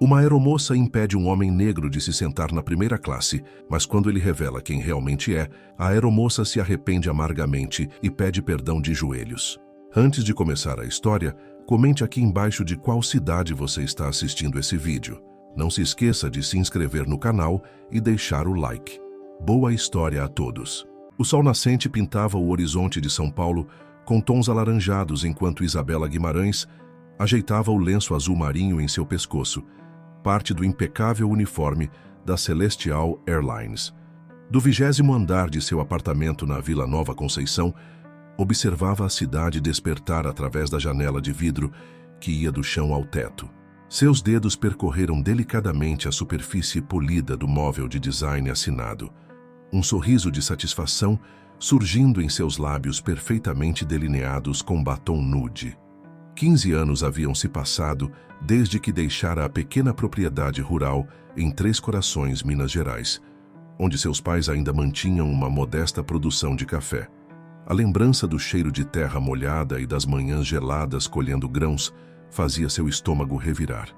Uma aeromoça impede um homem negro de se sentar na primeira classe, mas quando ele revela quem realmente é, a aeromoça se arrepende amargamente e pede perdão de joelhos. Antes de começar a história, comente aqui embaixo de qual cidade você está assistindo esse vídeo. Não se esqueça de se inscrever no canal e deixar o like. Boa história a todos! O sol nascente pintava o horizonte de São Paulo com tons alaranjados enquanto Isabela Guimarães ajeitava o lenço azul marinho em seu pescoço, parte do impecável uniforme da Celestial Airlines. Do 20º andar de seu apartamento na Vila Nova Conceição, observava a cidade despertar através da janela de vidro que ia do chão ao teto. Seus dedos percorreram delicadamente a superfície polida do móvel de design assinado. Um sorriso de satisfação surgindo em seus lábios perfeitamente delineados com batom nude. 15 anos haviam se passado desde que deixara a pequena propriedade rural em Três Corações, Minas Gerais, onde seus pais ainda mantinham uma modesta produção de café. A lembrança do cheiro de terra molhada e das manhãs geladas colhendo grãos fazia seu estômago revirar.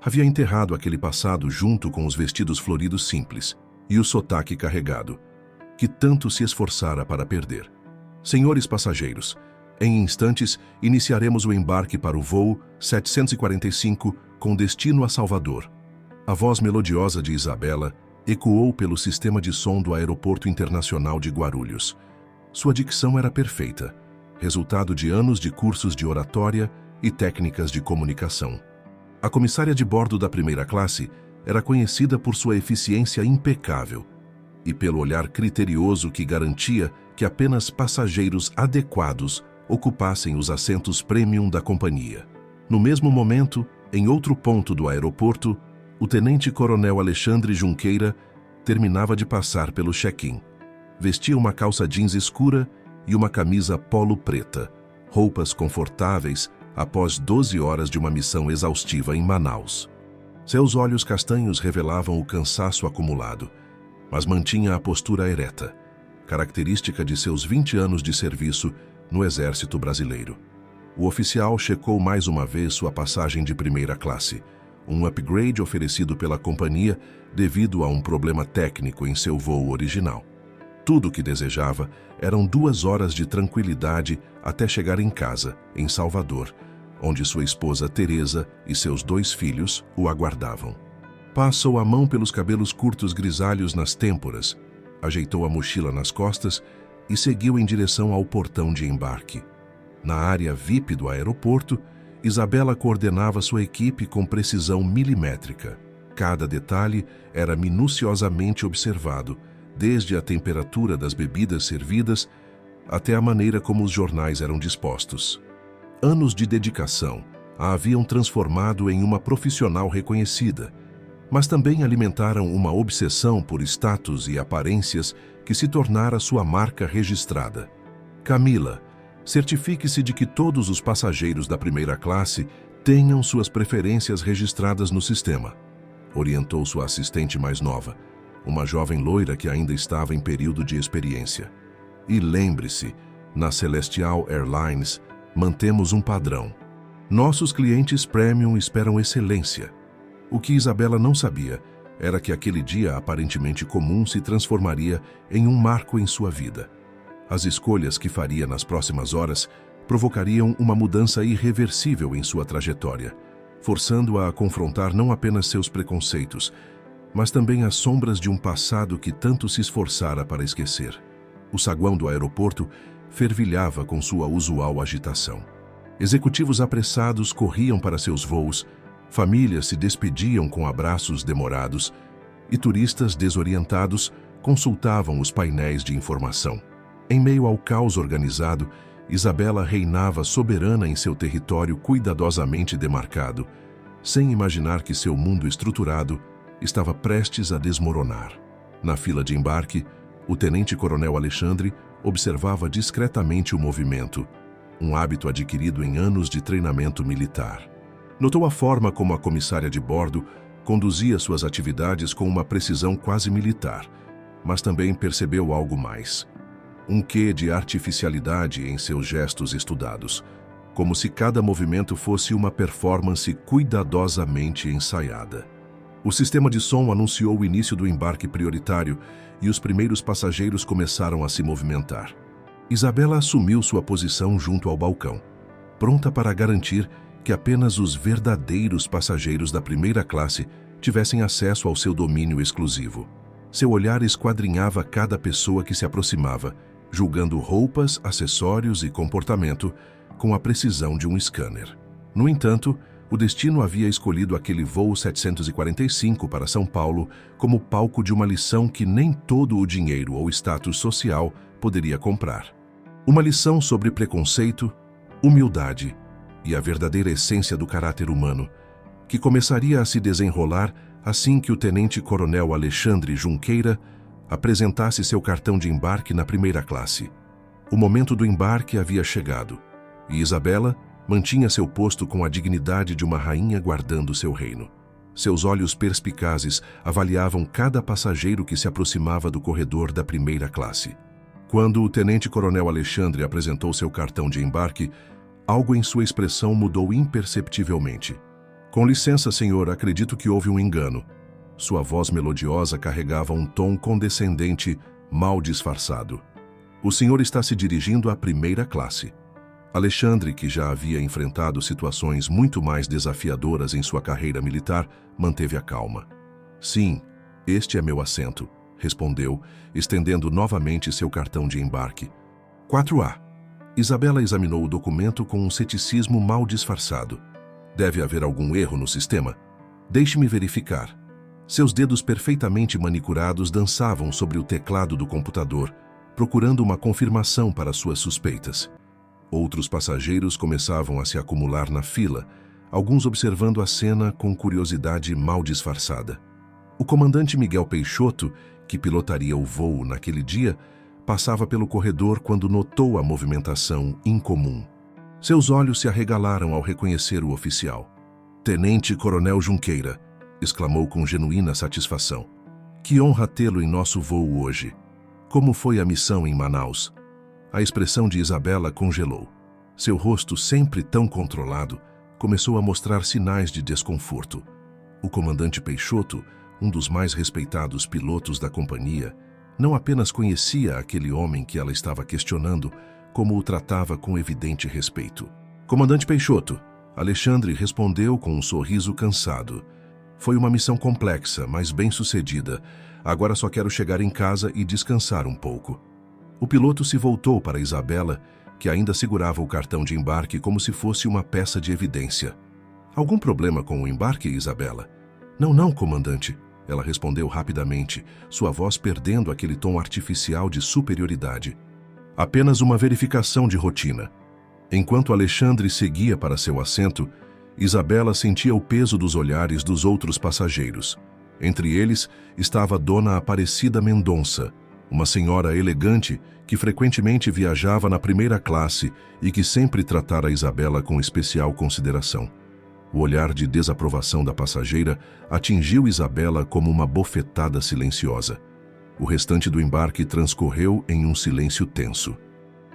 Havia enterrado aquele passado junto com os vestidos floridos simples e o sotaque carregado, que tanto se esforçara para perder. Senhores passageiros, em instantes, iniciaremos o embarque para o voo 745 com destino a Salvador. A voz melodiosa de Isabela ecoou pelo sistema de som do Aeroporto Internacional de Guarulhos. Sua dicção era perfeita, resultado de anos de cursos de oratória e técnicas de comunicação. A comissária de bordo da primeira classe era conhecida por sua eficiência impecável e pelo olhar criterioso que garantia que apenas passageiros adequados ocupassem os assentos premium da companhia. No mesmo momento, em outro ponto do aeroporto, o tenente-coronel Alexandre Junqueira terminava de passar pelo check-in. Vestia uma calça jeans escura e uma camisa polo preta, roupas confortáveis após 12 horas de uma missão exaustiva em Manaus. Seus olhos castanhos revelavam o cansaço acumulado, mas mantinha a postura ereta, característica de seus 20 anos de serviço no Exército Brasileiro. O oficial checou mais uma vez sua passagem de primeira classe, um upgrade oferecido pela companhia devido a um problema técnico em seu voo original. Tudo o que desejava eram 2 horas de tranquilidade até chegar em casa, em Salvador, onde sua esposa Teresa e seus 2 filhos o aguardavam. Passou a mão pelos cabelos curtos grisalhos nas têmporas, ajeitou a mochila nas costas e seguiu em direção ao portão de embarque. Na área VIP do aeroporto, Isabela coordenava sua equipe com precisão milimétrica. Cada detalhe era minuciosamente observado, desde a temperatura das bebidas servidas até a maneira como os jornais eram dispostos. Anos de dedicação a haviam transformado em uma profissional reconhecida, mas também alimentaram uma obsessão por status e aparências que se tornara sua marca registrada. Camila, certifique-se de que todos os passageiros da primeira classe tenham suas preferências registradas no sistema, orientou sua assistente mais nova, uma jovem loira que ainda estava em período de experiência. E lembre-se, na Celestial Airlines, mantemos um padrão. Nossos clientes premium esperam excelência. O que Isabela não sabia era que aquele dia aparentemente comum se transformaria em um marco em sua vida. As escolhas que faria nas próximas horas provocariam uma mudança irreversível em sua trajetória, forçando-a a confrontar não apenas seus preconceitos, mas também as sombras de um passado que tanto se esforçara para esquecer. O saguão do aeroporto fervilhava com sua usual agitação. Executivos apressados corriam para seus voos, famílias se despediam com abraços demorados e turistas desorientados consultavam os painéis de informação. Em meio ao caos organizado, Isabela reinava soberana em seu território cuidadosamente demarcado, sem imaginar que seu mundo estruturado estava prestes a desmoronar. Na fila de embarque, o tenente-coronel Alexandre observava discretamente o movimento, um hábito adquirido em anos de treinamento militar. Notou a forma como a comissária de bordo conduzia suas atividades com uma precisão quase militar, mas também percebeu algo mais. Um quê de artificialidade em seus gestos estudados. como se cada movimento fosse uma performance cuidadosamente ensaiada. O sistema de som anunciou o início do embarque prioritário e os primeiros passageiros começaram a se movimentar. Isabela assumiu sua posição junto ao balcão, pronta para garantir que apenas os verdadeiros passageiros da primeira classe tivessem acesso ao seu domínio exclusivo. Seu olhar esquadrinhava cada pessoa que se aproximava, julgando roupas, acessórios e comportamento com a precisão de um scanner. No entanto, o destino havia escolhido aquele voo 745 para São Paulo como palco de uma lição que nem todo o dinheiro ou status social poderia comprar. Uma lição sobre preconceito, humildade e a verdadeira essência do caráter humano, que começaria a se desenrolar assim que o tenente-coronel Alexandre Junqueira apresentasse seu cartão de embarque na primeira classe. O momento do embarque havia chegado, e Isabela mantinha seu posto com a dignidade de uma rainha guardando seu reino. Seus olhos perspicazes avaliavam cada passageiro que se aproximava do corredor da primeira classe. Quando o tenente-coronel Alexandre apresentou seu cartão de embarque, algo em sua expressão mudou imperceptivelmente. "Com licença, senhor, acredito que houve um engano." Sua voz melodiosa carregava um tom condescendente, mal disfarçado. "O senhor está se dirigindo à primeira classe." Alexandre, que já havia enfrentado situações muito mais desafiadoras em sua carreira militar, manteve a calma. "Sim, este é meu assento", respondeu, estendendo novamente seu cartão de embarque. 4A. Isabela examinou o documento com um ceticismo mal disfarçado. "Deve haver algum erro no sistema? Deixe-me verificar." Seus dedos perfeitamente manicurados dançavam sobre o teclado do computador, procurando uma confirmação para suas suspeitas. Outros passageiros começavam a se acumular na fila, alguns observando a cena com curiosidade mal disfarçada. O comandante Miguel Peixoto, que pilotaria o voo naquele dia, passava pelo corredor quando notou a movimentação incomum. Seus olhos se arregalaram ao reconhecer o oficial. "Tenente-coronel Junqueira", exclamou com genuína satisfação. "Que honra tê-lo em nosso voo hoje. Como foi a missão em Manaus?" A expressão de Isabela congelou. Seu rosto, sempre tão controlado, começou a mostrar sinais de desconforto. O comandante Peixoto, um dos mais respeitados pilotos da companhia, não apenas conhecia aquele homem que ela estava questionando, como o tratava com evidente respeito. "Comandante Peixoto", Alexandre respondeu com um sorriso cansado. "Foi uma missão complexa, mas bem-sucedida. Agora só quero chegar em casa e descansar um pouco." O piloto se voltou para Isabela, que ainda segurava o cartão de embarque como se fosse uma peça de evidência. "Algum problema com o embarque, Isabela?" Não, comandante", ela respondeu rapidamente, sua voz perdendo aquele tom artificial de superioridade. "Apenas uma verificação de rotina." Enquanto Alexandre seguia para seu assento, Isabela sentia o peso dos olhares dos outros passageiros. Entre eles estava Dona Aparecida Mendonça, uma senhora elegante que frequentemente viajava na primeira classe e que sempre tratara Isabela com especial consideração. O olhar de desaprovação da passageira atingiu Isabela como uma bofetada silenciosa. O restante do embarque transcorreu em um silêncio tenso.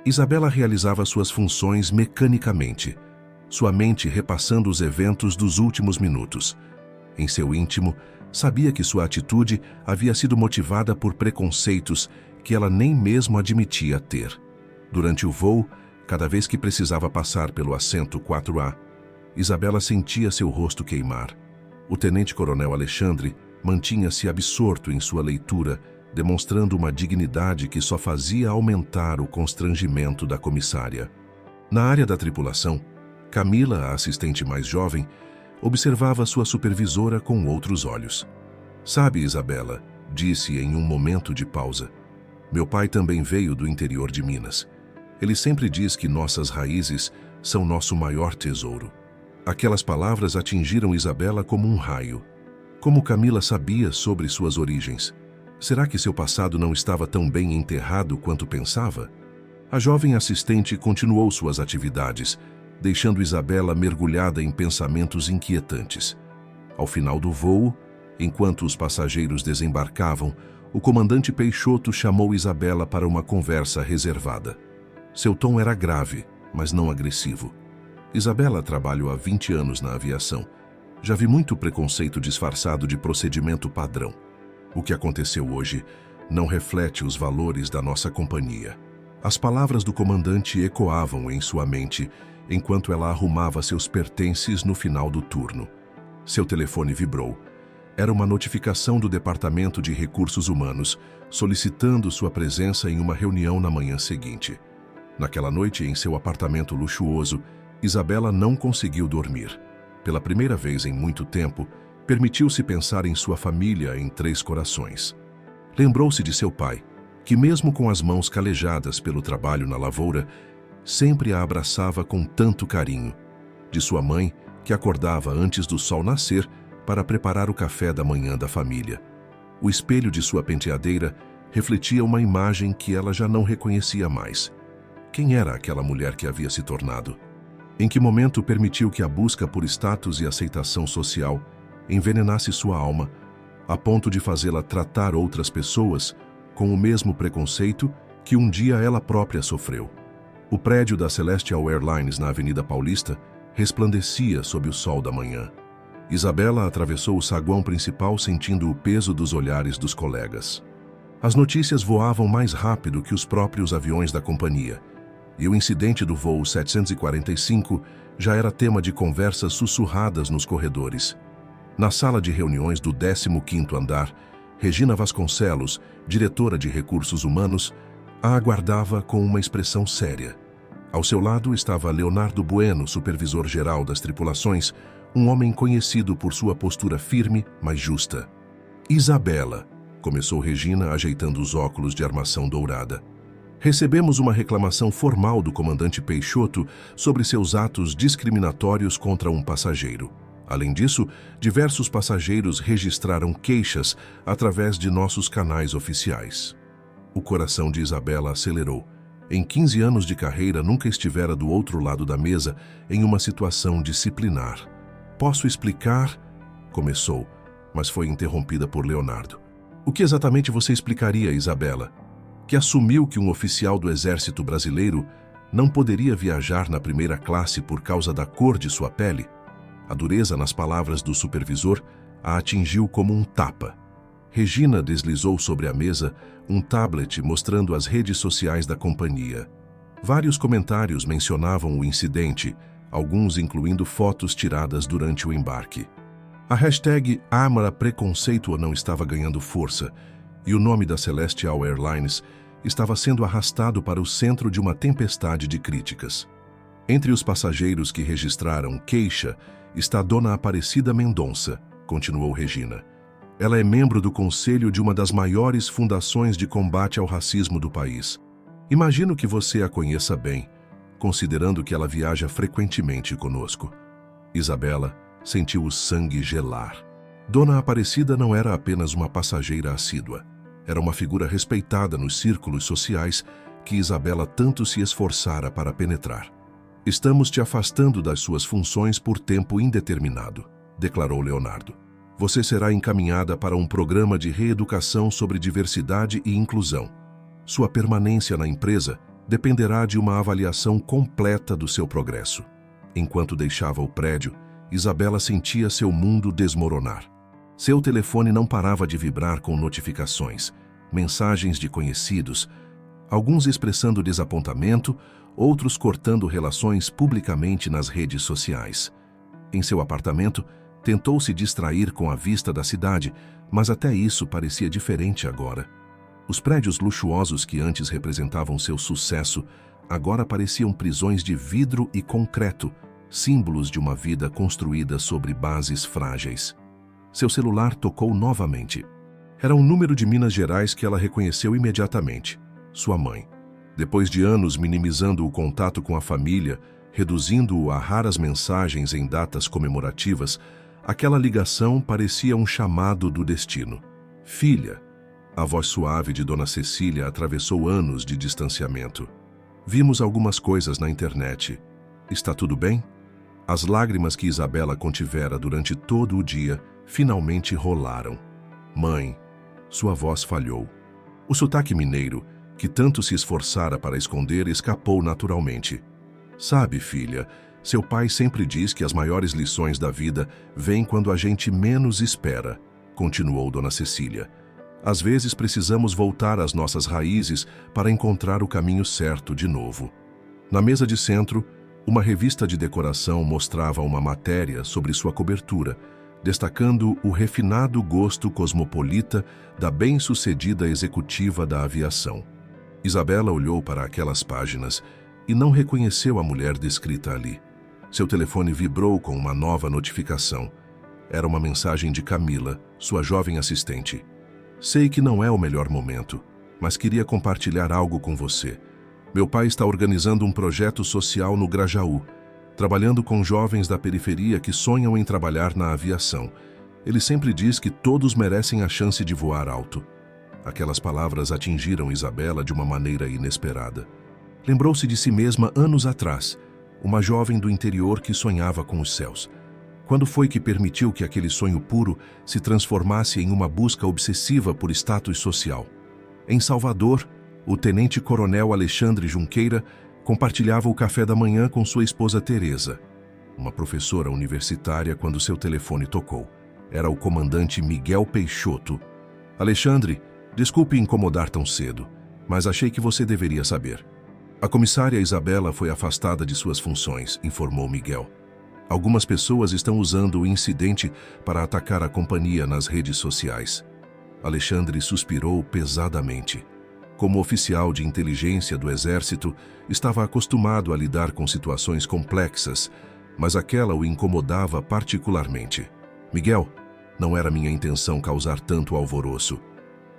Isabela realizava suas funções mecanicamente, sua mente repassando os eventos dos últimos minutos. Em seu íntimo, sabia que sua atitude havia sido motivada por preconceitos que ela nem mesmo admitia ter. Durante o voo, cada vez que precisava passar pelo assento 4A, Isabela sentia seu rosto queimar. O tenente-coronel Alexandre mantinha-se absorto em sua leitura, demonstrando uma dignidade que só fazia aumentar o constrangimento da comissária. Na área da tripulação, Camila, a assistente mais jovem, observava sua supervisora com outros olhos. "Sabe, Isabela", disse em um momento de pausa, "meu pai também veio do interior de Minas. Ele sempre diz que nossas raízes são nosso maior tesouro." Aquelas palavras atingiram Isabela como um raio. Como Camila sabia sobre suas origens? Será que seu passado não estava tão bem enterrado quanto pensava? A jovem assistente continuou suas atividades, deixando Isabela mergulhada em pensamentos inquietantes. Ao final do voo, enquanto os passageiros desembarcavam, o comandante Peixoto chamou Isabela para uma conversa reservada. Seu tom era grave, mas não agressivo. Isabela trabalha há 20 anos na aviação. Já vi muito preconceito disfarçado de procedimento padrão. O que aconteceu hoje não reflete os valores da nossa companhia. As palavras do comandante ecoavam em sua mente enquanto ela arrumava seus pertences no final do turno. Seu telefone vibrou. Era uma notificação do Departamento de Recursos Humanos solicitando sua presença em uma reunião na manhã seguinte. Naquela noite, em seu apartamento luxuoso, Isabela não conseguiu dormir. Pela primeira vez em muito tempo, permitiu-se pensar em sua família em Três Corações. Lembrou-se de seu pai, que mesmo com as mãos calejadas pelo trabalho na lavoura, sempre a abraçava com tanto carinho. De sua mãe, que acordava antes do sol nascer para preparar o café da manhã da família. O espelho de sua penteadeira refletia uma imagem que ela já não reconhecia mais. Quem era aquela mulher que havia se tornado? Em que momento permitiu que a busca por status e aceitação social envenenasse sua alma, a ponto de fazê-la tratar outras pessoas com o mesmo preconceito que um dia ela própria sofreu? O prédio da Celestial Airlines na Avenida Paulista resplandecia sob o sol da manhã. Isabela atravessou o saguão principal sentindo o peso dos olhares dos colegas. As notícias voavam mais rápido que os próprios aviões da companhia, e o incidente do voo 745 já era tema de conversas sussurradas nos corredores. Na sala de reuniões do 15º andar, Regina Vasconcelos, diretora de Recursos Humanos, a aguardava com uma expressão séria. Ao seu lado estava Leonardo Bueno, supervisor-geral das tripulações, um homem conhecido por sua postura firme, mas justa. Isabela, começou Regina, ajeitando os óculos de armação dourada. Recebemos uma reclamação formal do comandante Peixoto sobre seus atos discriminatórios contra um passageiro. Além disso, diversos passageiros registraram queixas através de nossos canais oficiais. O coração de Isabela acelerou. Em 15 anos de carreira, nunca estivera do outro lado da mesa em uma situação disciplinar. Posso explicar? Começou, mas foi interrompida por Leonardo. O que exatamente você explicaria, Isabela? Que assumiu que um oficial do Exército Brasileiro não poderia viajar na primeira classe por causa da cor de sua pele? A dureza nas palavras do supervisor a atingiu como um tapa. Regina deslizou sobre a mesa um tablet mostrando as redes sociais da companhia. Vários comentários mencionavam o incidente, alguns incluindo fotos tiradas durante o embarque. A hashtag #AmaraPreconceito não estava ganhando força, e o nome da Celestial Airlines estava sendo arrastado para o centro de uma tempestade de críticas. Entre os passageiros que registraram queixa está Dona Aparecida Mendonça, continuou Regina. Ela é membro do conselho de uma das maiores fundações de combate ao racismo do país. Imagino que você a conheça bem, considerando que ela viaja frequentemente conosco. Isabela sentiu o sangue gelar. Dona Aparecida não era apenas uma passageira assídua. Era uma figura respeitada nos círculos sociais que Isabela tanto se esforçara para penetrar. Estamos te afastando das suas funções por tempo indeterminado, declarou Leonardo. Você será encaminhada para um programa de reeducação sobre diversidade e inclusão. Sua permanência na empresa dependerá de uma avaliação completa do seu progresso. Enquanto deixava o prédio, Isabela sentia seu mundo desmoronar. Seu telefone não parava de vibrar com notificações, mensagens de conhecidos, alguns expressando desapontamento, outros cortando relações publicamente nas redes sociais. Em seu apartamento, tentou se distrair com a vista da cidade, mas até isso parecia diferente agora. Os prédios luxuosos que antes representavam seu sucesso, agora pareciam prisões de vidro e concreto, símbolos de uma vida construída sobre bases frágeis. Seu celular tocou novamente. Era um número de Minas Gerais que ela reconheceu imediatamente. Sua mãe. Depois de anos minimizando o contato com a família, reduzindo-o a raras mensagens em datas comemorativas, aquela ligação parecia um chamado do destino. Filha. A voz suave de Dona Cecília atravessou anos de distanciamento. Vimos algumas coisas na internet. Está tudo bem? As lágrimas que Isabela contivera durante todo o dia finalmente rolaram. Mãe, sua voz falhou. O sotaque mineiro, que tanto se esforçara para esconder, escapou naturalmente. Sabe, filha, Seu pai sempre diz que as maiores lições da vida vêm quando a gente menos espera, continuou Dona Cecília. Às vezes precisamos voltar às nossas raízes para encontrar o caminho certo de novo. Na mesa de centro, uma revista de decoração mostrava uma matéria sobre sua cobertura, destacando o refinado gosto cosmopolita da bem-sucedida executiva da aviação. Isabela olhou para aquelas páginas e não reconheceu a mulher descrita ali. Seu telefone vibrou com uma nova notificação. Era uma mensagem de Camila, sua jovem assistente. Sei que não é o melhor momento, mas queria compartilhar algo com você. Meu pai está organizando um projeto social no Grajaú, trabalhando com jovens da periferia que sonham em trabalhar na aviação. Ele sempre diz que todos merecem a chance de voar alto. Aquelas palavras atingiram Isabela de uma maneira inesperada. Lembrou-se de si mesma anos atrás, uma jovem do interior que sonhava com os céus. Quando foi que permitiu que aquele sonho puro se transformasse em uma busca obsessiva por status social? Em Salvador, o tenente-coronel Alexandre Junqueira compartilhava o café da manhã com sua esposa Teresa, uma professora universitária, quando seu telefone tocou. Era o comandante Miguel Peixoto. Alexandre, desculpe incomodar tão cedo, mas achei que você deveria saber. A comissária Isabela foi afastada de suas funções, informou Miguel. Algumas pessoas estão usando o incidente para atacar a companhia nas redes sociais. Alexandre suspirou pesadamente. Como oficial de inteligência do Exército, estava acostumado a lidar com situações complexas, mas aquela o incomodava particularmente. Miguel, não era minha intenção causar tanto alvoroço.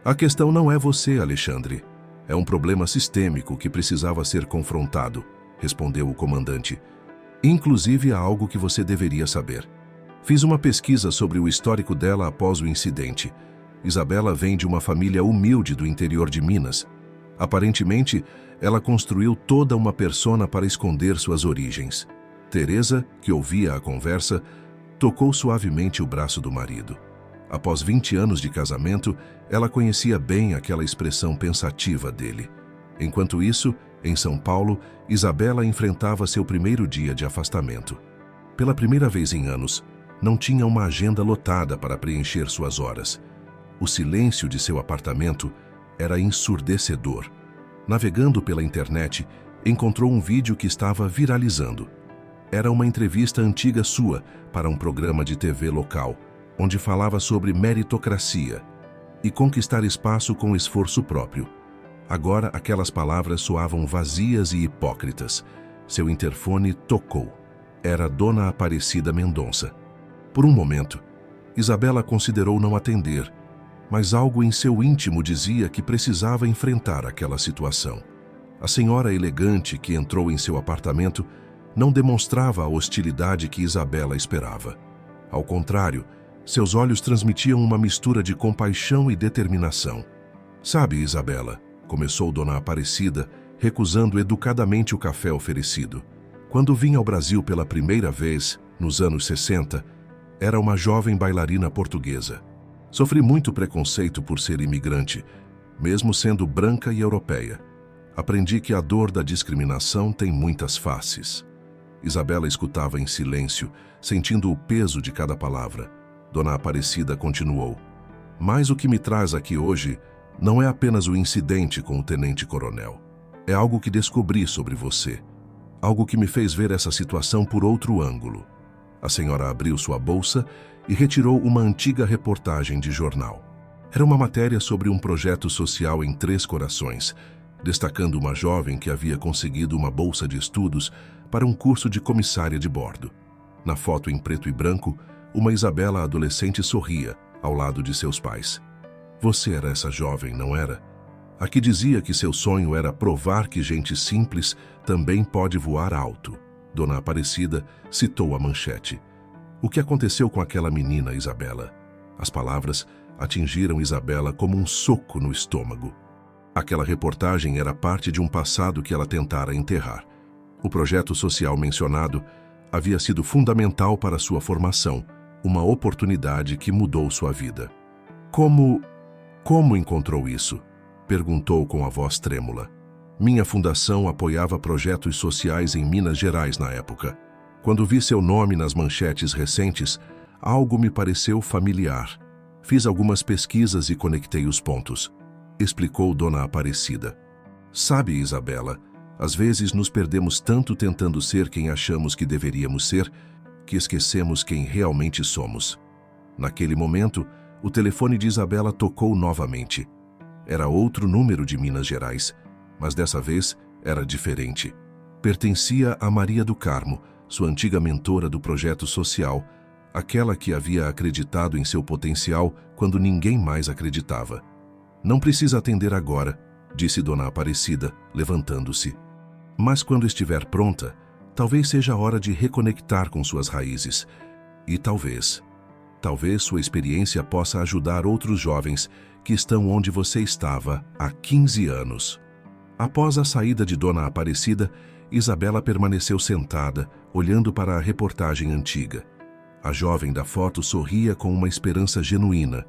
A questão não é você, Alexandre. É um problema sistêmico que precisava ser confrontado, respondeu o comandante. Inclusive há algo que você deveria saber. Fiz uma pesquisa sobre o histórico dela após o incidente. Isabela vem de uma família humilde do interior de Minas. Aparentemente, ela construiu toda uma persona para esconder suas origens. Teresa, que ouvia a conversa, tocou suavemente o braço do marido. Após 20 anos de casamento, ela conhecia bem aquela expressão pensativa dele. Enquanto isso, em São Paulo, Isabela enfrentava seu primeiro dia de afastamento. Pela primeira vez em anos, não tinha uma agenda lotada para preencher suas horas. O silêncio de seu apartamento era ensurdecedor. Navegando pela internet, encontrou um vídeo que estava viralizando. Era uma entrevista antiga sua para um programa de TV local, onde falava sobre meritocracia e conquistar espaço com esforço próprio. Agora aquelas palavras soavam vazias e hipócritas. Seu interfone tocou. Era Dona Aparecida Mendonça. Por um momento, Isabela considerou não atender, mas algo em seu íntimo dizia que precisava enfrentar aquela situação. A senhora elegante que entrou em seu apartamento não demonstrava a hostilidade que Isabela esperava. Ao contrário, seus olhos transmitiam uma mistura de compaixão e determinação. Sabe, Isabela, começou Dona Aparecida, recusando educadamente o café oferecido. Quando vim ao Brasil pela primeira vez, nos anos 60, era uma jovem bailarina portuguesa. Sofri muito preconceito por ser imigrante, mesmo sendo branca e europeia. Aprendi que a dor da discriminação tem muitas faces. Isabela escutava em silêncio, sentindo o peso de cada palavra. Dona Aparecida continuou. Mas o que me traz aqui hoje não é apenas o incidente com o tenente-coronel. É algo que descobri sobre você. Algo que me fez ver essa situação por outro ângulo. A senhora abriu sua bolsa e retirou uma antiga reportagem de jornal. Era uma matéria sobre um projeto social em Três Corações, destacando uma jovem que havia conseguido uma bolsa de estudos para um curso de comissária de bordo. Na foto em preto e branco, uma Isabela adolescente sorria ao lado de seus pais. Você era essa jovem, não era? A que dizia que seu sonho era provar que gente simples também pode voar alto. Dona Aparecida citou a manchete. O que aconteceu com aquela menina, Isabela? As palavras atingiram Isabela como um soco no estômago. Aquela reportagem era parte de um passado que ela tentara enterrar. O projeto social mencionado havia sido fundamental para sua formação, uma oportunidade que mudou sua vida. Como encontrou isso? Perguntou com a voz trêmula. Minha fundação apoiava projetos sociais em Minas Gerais na época. Quando vi seu nome nas manchetes recentes, algo me pareceu familiar. Fiz algumas pesquisas e conectei os pontos, explicou Dona Aparecida. Sabe, Isabela, às vezes nos perdemos tanto tentando ser quem achamos que deveríamos ser, que esquecemos quem realmente somos. Naquele momento, o telefone de Isabela tocou novamente. Era outro número de Minas Gerais, mas dessa vez era diferente. Pertencia a Maria do Carmo, sua antiga mentora do projeto social, aquela que havia acreditado em seu potencial quando ninguém mais acreditava. Não precisa atender agora, disse Dona Aparecida, levantando-se. Mas quando estiver pronta, talvez seja a hora de reconectar com suas raízes. E talvez sua experiência possa ajudar outros jovens que estão onde você estava há 15 anos. Após a saída de Dona Aparecida, Isabela permaneceu sentada, olhando para a reportagem antiga. A jovem da foto sorria com uma esperança genuína,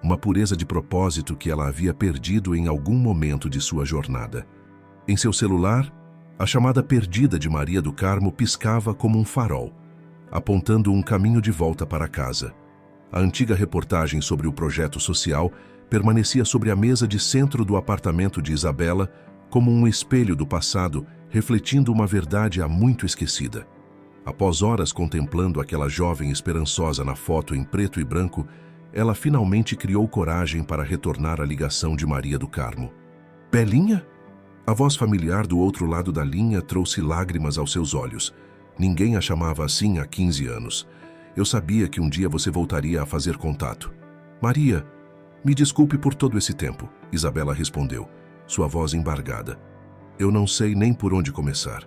uma pureza de propósito que ela havia perdido em algum momento de sua jornada. Em seu celular, a chamada perdida de Maria do Carmo piscava como um farol, apontando um caminho de volta para casa. A antiga reportagem sobre o projeto social permanecia sobre a mesa de centro do apartamento de Isabela, como um espelho do passado, refletindo uma verdade há muito esquecida. Após horas contemplando aquela jovem esperançosa na foto em preto e branco, ela finalmente criou coragem para retornar à ligação de Maria do Carmo. Belinha? A voz familiar do outro lado da linha trouxe lágrimas aos seus olhos. Ninguém a chamava assim há 15 anos. Eu sabia que um dia você voltaria a fazer contato. Maria, me desculpe por todo esse tempo, Isabela respondeu, sua voz embargada. Eu não sei nem por onde começar.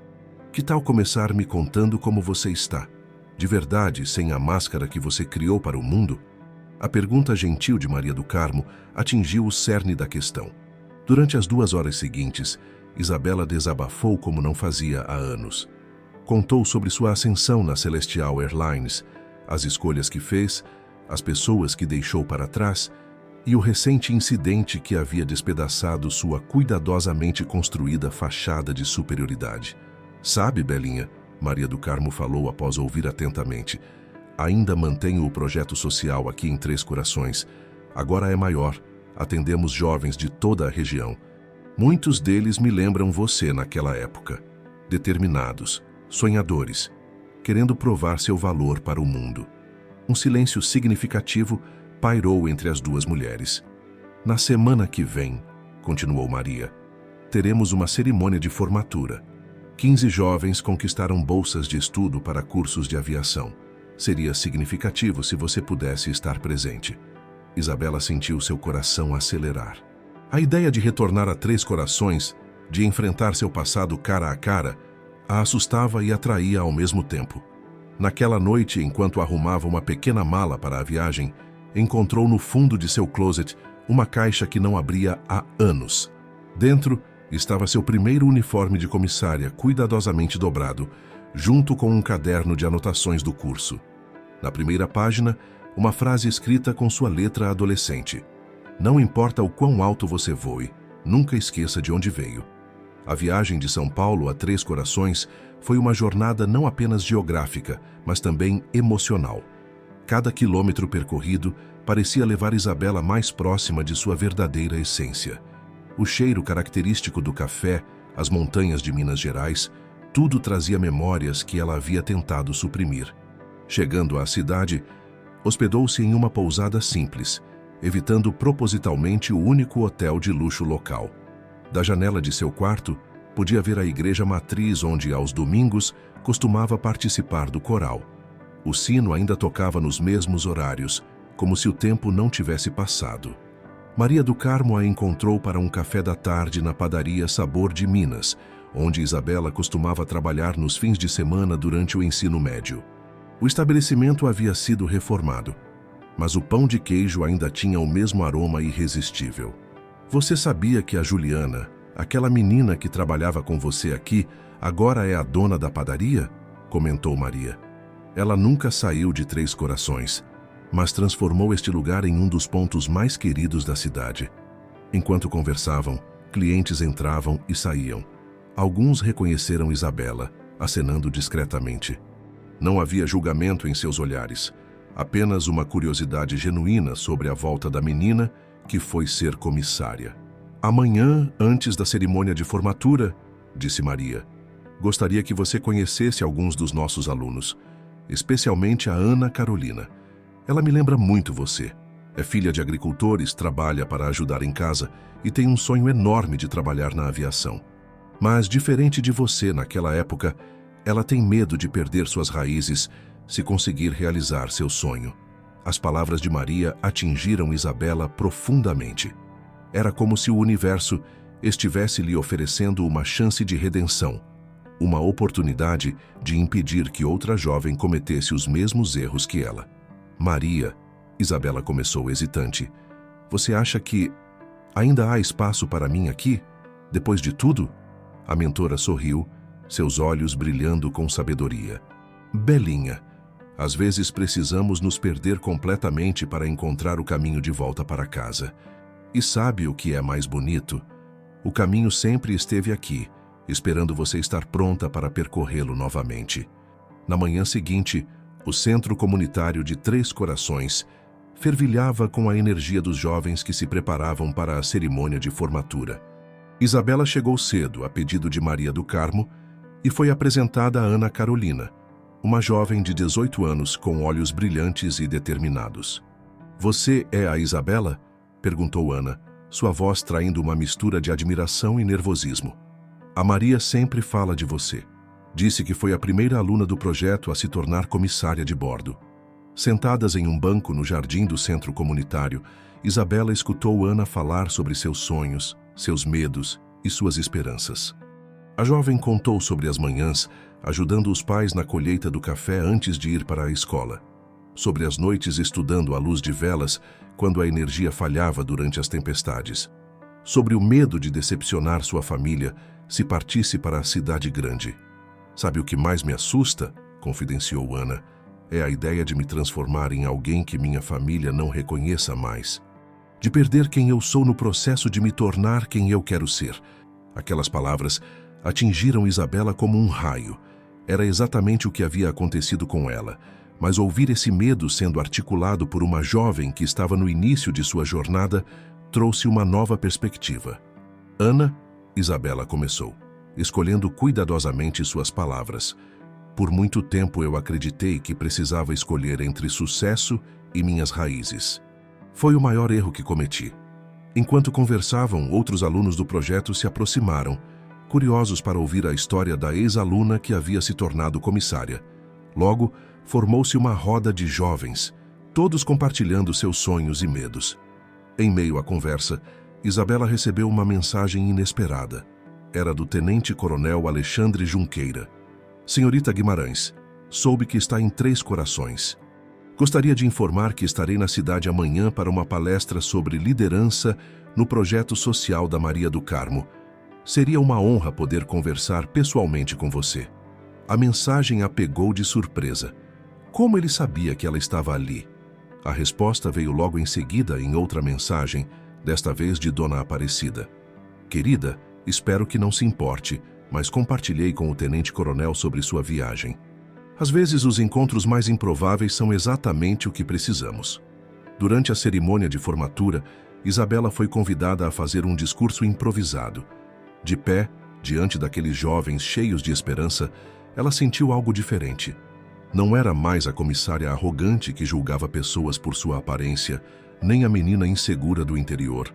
Que tal começar me contando como você está? De verdade, sem a máscara que você criou para o mundo? A pergunta gentil de Maria do Carmo atingiu o cerne da questão. Durante as 2 horas seguintes, Isabela desabafou como não fazia há anos. Contou sobre sua ascensão na Celestial Airlines, as escolhas que fez, as pessoas que deixou para trás e o recente incidente que havia despedaçado sua cuidadosamente construída fachada de superioridade. Sabe, Belinha, Maria do Carmo falou após ouvir atentamente, ainda mantenho o projeto social aqui em Três Corações. Agora é maior, atendemos jovens de toda a região. Muitos deles me lembram você naquela época. Determinados, sonhadores, querendo provar seu valor para o mundo. Um silêncio significativo pairou entre as duas mulheres. Na semana que vem, continuou Maria, teremos uma cerimônia de formatura. 15 jovens conquistaram bolsas de estudo para cursos de aviação. Seria significativo se você pudesse estar presente. Isabela sentiu seu coração acelerar. A ideia de retornar a Três Corações, de enfrentar seu passado cara a cara, a assustava e atraía ao mesmo tempo. Naquela noite, enquanto arrumava uma pequena mala para a viagem, encontrou no fundo de seu closet uma caixa que não abria há anos. Dentro estava seu primeiro uniforme de comissária, cuidadosamente dobrado, junto com um caderno de anotações do curso. Na primeira página, uma frase escrita com sua letra adolescente. Não importa o quão alto você voe, nunca esqueça de onde veio. A viagem de São Paulo a Três Corações foi uma jornada não apenas geográfica, mas também emocional. Cada quilômetro percorrido parecia levar Isabela mais próxima de sua verdadeira essência. O cheiro característico do café, as montanhas de Minas Gerais, tudo trazia memórias que ela havia tentado suprimir. Chegando à cidade, hospedou-se em uma pousada simples, evitando propositalmente o único hotel de luxo local. Da janela de seu quarto, podia ver a igreja matriz onde, aos domingos, costumava participar do coral. O sino ainda tocava nos mesmos horários, como se o tempo não tivesse passado. Maria do Carmo a encontrou para um café da tarde na padaria Sabor de Minas, onde Isabela costumava trabalhar nos fins de semana durante o ensino médio. O estabelecimento havia sido reformado, mas o pão de queijo ainda tinha o mesmo aroma irresistível. Você sabia que a Juliana, aquela menina que trabalhava com você aqui, agora é a dona da padaria? Comentou Maria. Ela nunca saiu de Três Corações, mas transformou este lugar em um dos pontos mais queridos da cidade. Enquanto conversavam, clientes entravam e saíam. Alguns reconheceram Isabela, acenando discretamente. Não havia julgamento em seus olhares, apenas uma curiosidade genuína sobre a volta da menina que foi ser comissária. Amanhã, antes da cerimônia de formatura, disse Maria, gostaria que você conhecesse alguns dos nossos alunos, especialmente a Ana Carolina. Ela me lembra muito você. É filha de agricultores, trabalha para ajudar em casa e tem um sonho enorme de trabalhar na aviação. Mas, diferente de você naquela época, ela tem medo de perder suas raízes se conseguir realizar seu sonho. As palavras de Maria atingiram Isabela profundamente. Era como se o universo estivesse lhe oferecendo uma chance de redenção, uma oportunidade de impedir que outra jovem cometesse os mesmos erros que ela. Maria, Isabela começou hesitante. Você acha que ainda há espaço para mim aqui? Depois de tudo? A mentora sorriu, seus olhos brilhando com sabedoria. Belinha, às vezes precisamos nos perder completamente para encontrar o caminho de volta para casa. E sabe o que é mais bonito? O caminho sempre esteve aqui, esperando você estar pronta para percorrê-lo novamente. Na manhã seguinte, o Centro Comunitário de Três Corações fervilhava com a energia dos jovens que se preparavam para a cerimônia de formatura. Isabela chegou cedo, a pedido de Maria do Carmo, e foi apresentada a Ana Carolina, uma jovem de 18 anos com olhos brilhantes e determinados. Você é a Isabela? Perguntou Ana, sua voz traindo uma mistura de admiração e nervosismo. A Maria sempre fala de você. Disse que foi a primeira aluna do projeto a se tornar comissária de bordo. Sentadas em um banco no jardim do centro comunitário, Isabela escutou Ana falar sobre seus sonhos, seus medos e suas esperanças. A jovem contou sobre as manhãs, ajudando os pais na colheita do café antes de ir para a escola. Sobre as noites estudando à luz de velas, quando a energia falhava durante as tempestades. Sobre o medo de decepcionar sua família se partisse para a cidade grande. Sabe o que mais me assusta? Confidenciou Ana. É a ideia de me transformar em alguém que minha família não reconheça mais. De perder quem eu sou no processo de me tornar quem eu quero ser. Aquelas palavras atingiram Isabela como um raio. Era exatamente o que havia acontecido com ela, mas ouvir esse medo sendo articulado por uma jovem que estava no início de sua jornada trouxe uma nova perspectiva. Ana, Isabela começou, escolhendo cuidadosamente suas palavras. Por muito tempo eu acreditei que precisava escolher entre sucesso e minhas raízes. Foi o maior erro que cometi. Enquanto conversavam, outros alunos do projeto se aproximaram, curiosos para ouvir a história da ex-aluna que havia se tornado comissária. Logo, formou-se uma roda de jovens, todos compartilhando seus sonhos e medos. Em meio à conversa, Isabela recebeu uma mensagem inesperada. Era do tenente-coronel Alexandre Junqueira. Senhorita Guimarães, soube que está em Três Corações. Gostaria de informar que estarei na cidade amanhã para uma palestra sobre liderança no projeto social da Maria do Carmo. Seria uma honra poder conversar pessoalmente com você. A mensagem a pegou de surpresa. Como ele sabia que ela estava ali? A resposta veio logo em seguida em outra mensagem, desta vez de Dona Aparecida. Querida, espero que não se importe, mas compartilhei com o tenente-coronel sobre sua viagem. Às vezes, os encontros mais improváveis são exatamente o que precisamos. Durante a cerimônia de formatura, Isabela foi convidada a fazer um discurso improvisado. De pé, diante daqueles jovens cheios de esperança, ela sentiu algo diferente. Não era mais a comissária arrogante que julgava pessoas por sua aparência, nem a menina insegura do interior.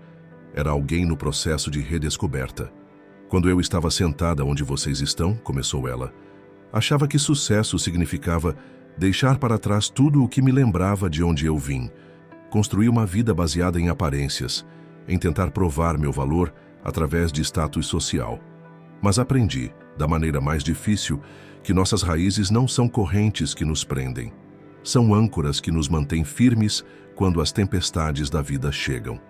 Era alguém no processo de redescoberta. Quando eu estava sentada onde vocês estão, começou ela, achava que sucesso significava deixar para trás tudo o que me lembrava de onde eu vim, construir uma vida baseada em aparências, em tentar provar meu valor através de status social. Mas aprendi, da maneira mais difícil, que nossas raízes não são correntes que nos prendem. São âncoras que nos mantêm firmes quando as tempestades da vida chegam.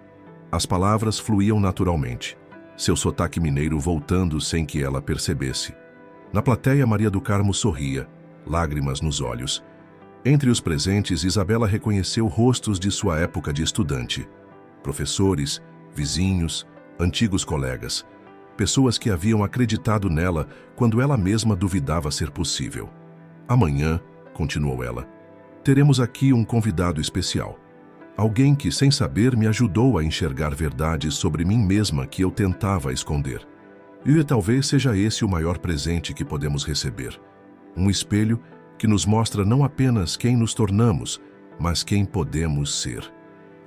As palavras fluíam naturalmente, seu sotaque mineiro voltando sem que ela percebesse. Na plateia, Maria do Carmo sorria, lágrimas nos olhos. Entre os presentes, Isabela reconheceu rostos de sua época de estudante. Professores, vizinhos, antigos colegas. Pessoas que haviam acreditado nela quando ela mesma duvidava ser possível. Amanhã, continuou ela, teremos aqui um convidado especial. Alguém que, sem saber, me ajudou a enxergar verdades sobre mim mesma que eu tentava esconder. E talvez seja esse o maior presente que podemos receber. Um espelho que nos mostra não apenas quem nos tornamos, mas quem podemos ser.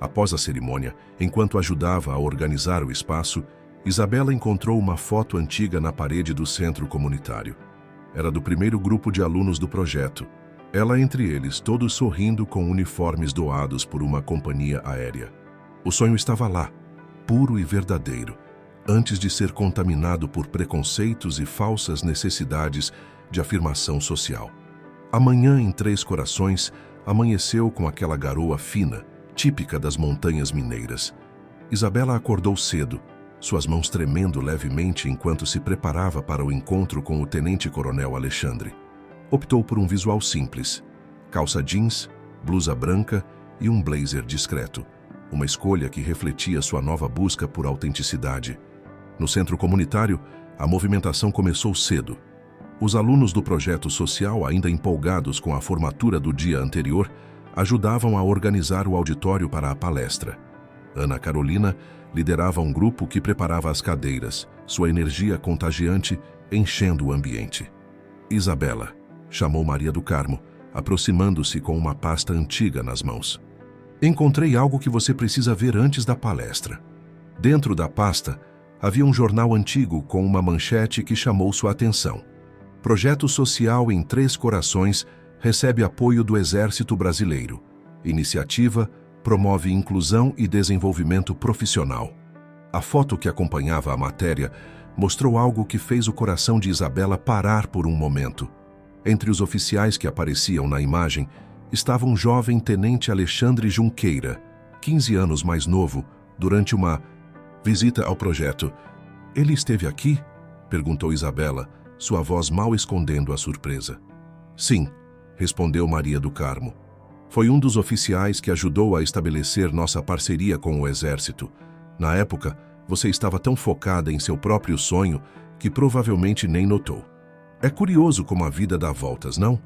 Após a cerimônia, enquanto ajudava a organizar o espaço, Isabela encontrou uma foto antiga na parede do centro comunitário. Era do primeiro grupo de alunos do projeto. Ela entre eles, todos sorrindo com uniformes doados por uma companhia aérea. O sonho estava lá, puro e verdadeiro, antes de ser contaminado por preconceitos e falsas necessidades de afirmação social. Amanhã em Três Corações amanheceu com aquela garoa fina, típica das montanhas mineiras. Isabela acordou cedo, suas mãos tremendo levemente enquanto se preparava para o encontro com o tenente-coronel Alexandre. Optou por um visual simples: calça jeans, blusa branca e um blazer discreto. Uma escolha que refletia sua nova busca por autenticidade. No centro comunitário, a movimentação começou cedo. Os alunos do projeto social, ainda empolgados com a formatura do dia anterior, ajudavam a organizar o auditório para a palestra. Ana Carolina liderava um grupo que preparava as cadeiras, sua energia contagiante enchendo o ambiente. Isabela, chamou Maria do Carmo, aproximando-se com uma pasta antiga nas mãos. Encontrei algo que você precisa ver antes da palestra. Dentro da pasta, havia um jornal antigo com uma manchete que chamou sua atenção. Projeto Social em Três Corações recebe apoio do Exército Brasileiro. Iniciativa promove inclusão e desenvolvimento profissional. A foto que acompanhava a matéria mostrou algo que fez o coração de Isabela parar por um momento. Entre os oficiais que apareciam na imagem estava um jovem tenente Alexandre Junqueira, 15 anos mais novo, durante uma visita ao projeto. Ele esteve aqui? Perguntou Isabela, sua voz mal escondendo a surpresa. Sim, respondeu Maria do Carmo. Foi um dos oficiais que ajudou a estabelecer nossa parceria com o Exército. Na época, você estava tão focada em seu próprio sonho que provavelmente nem notou. É curioso como a vida dá voltas, não?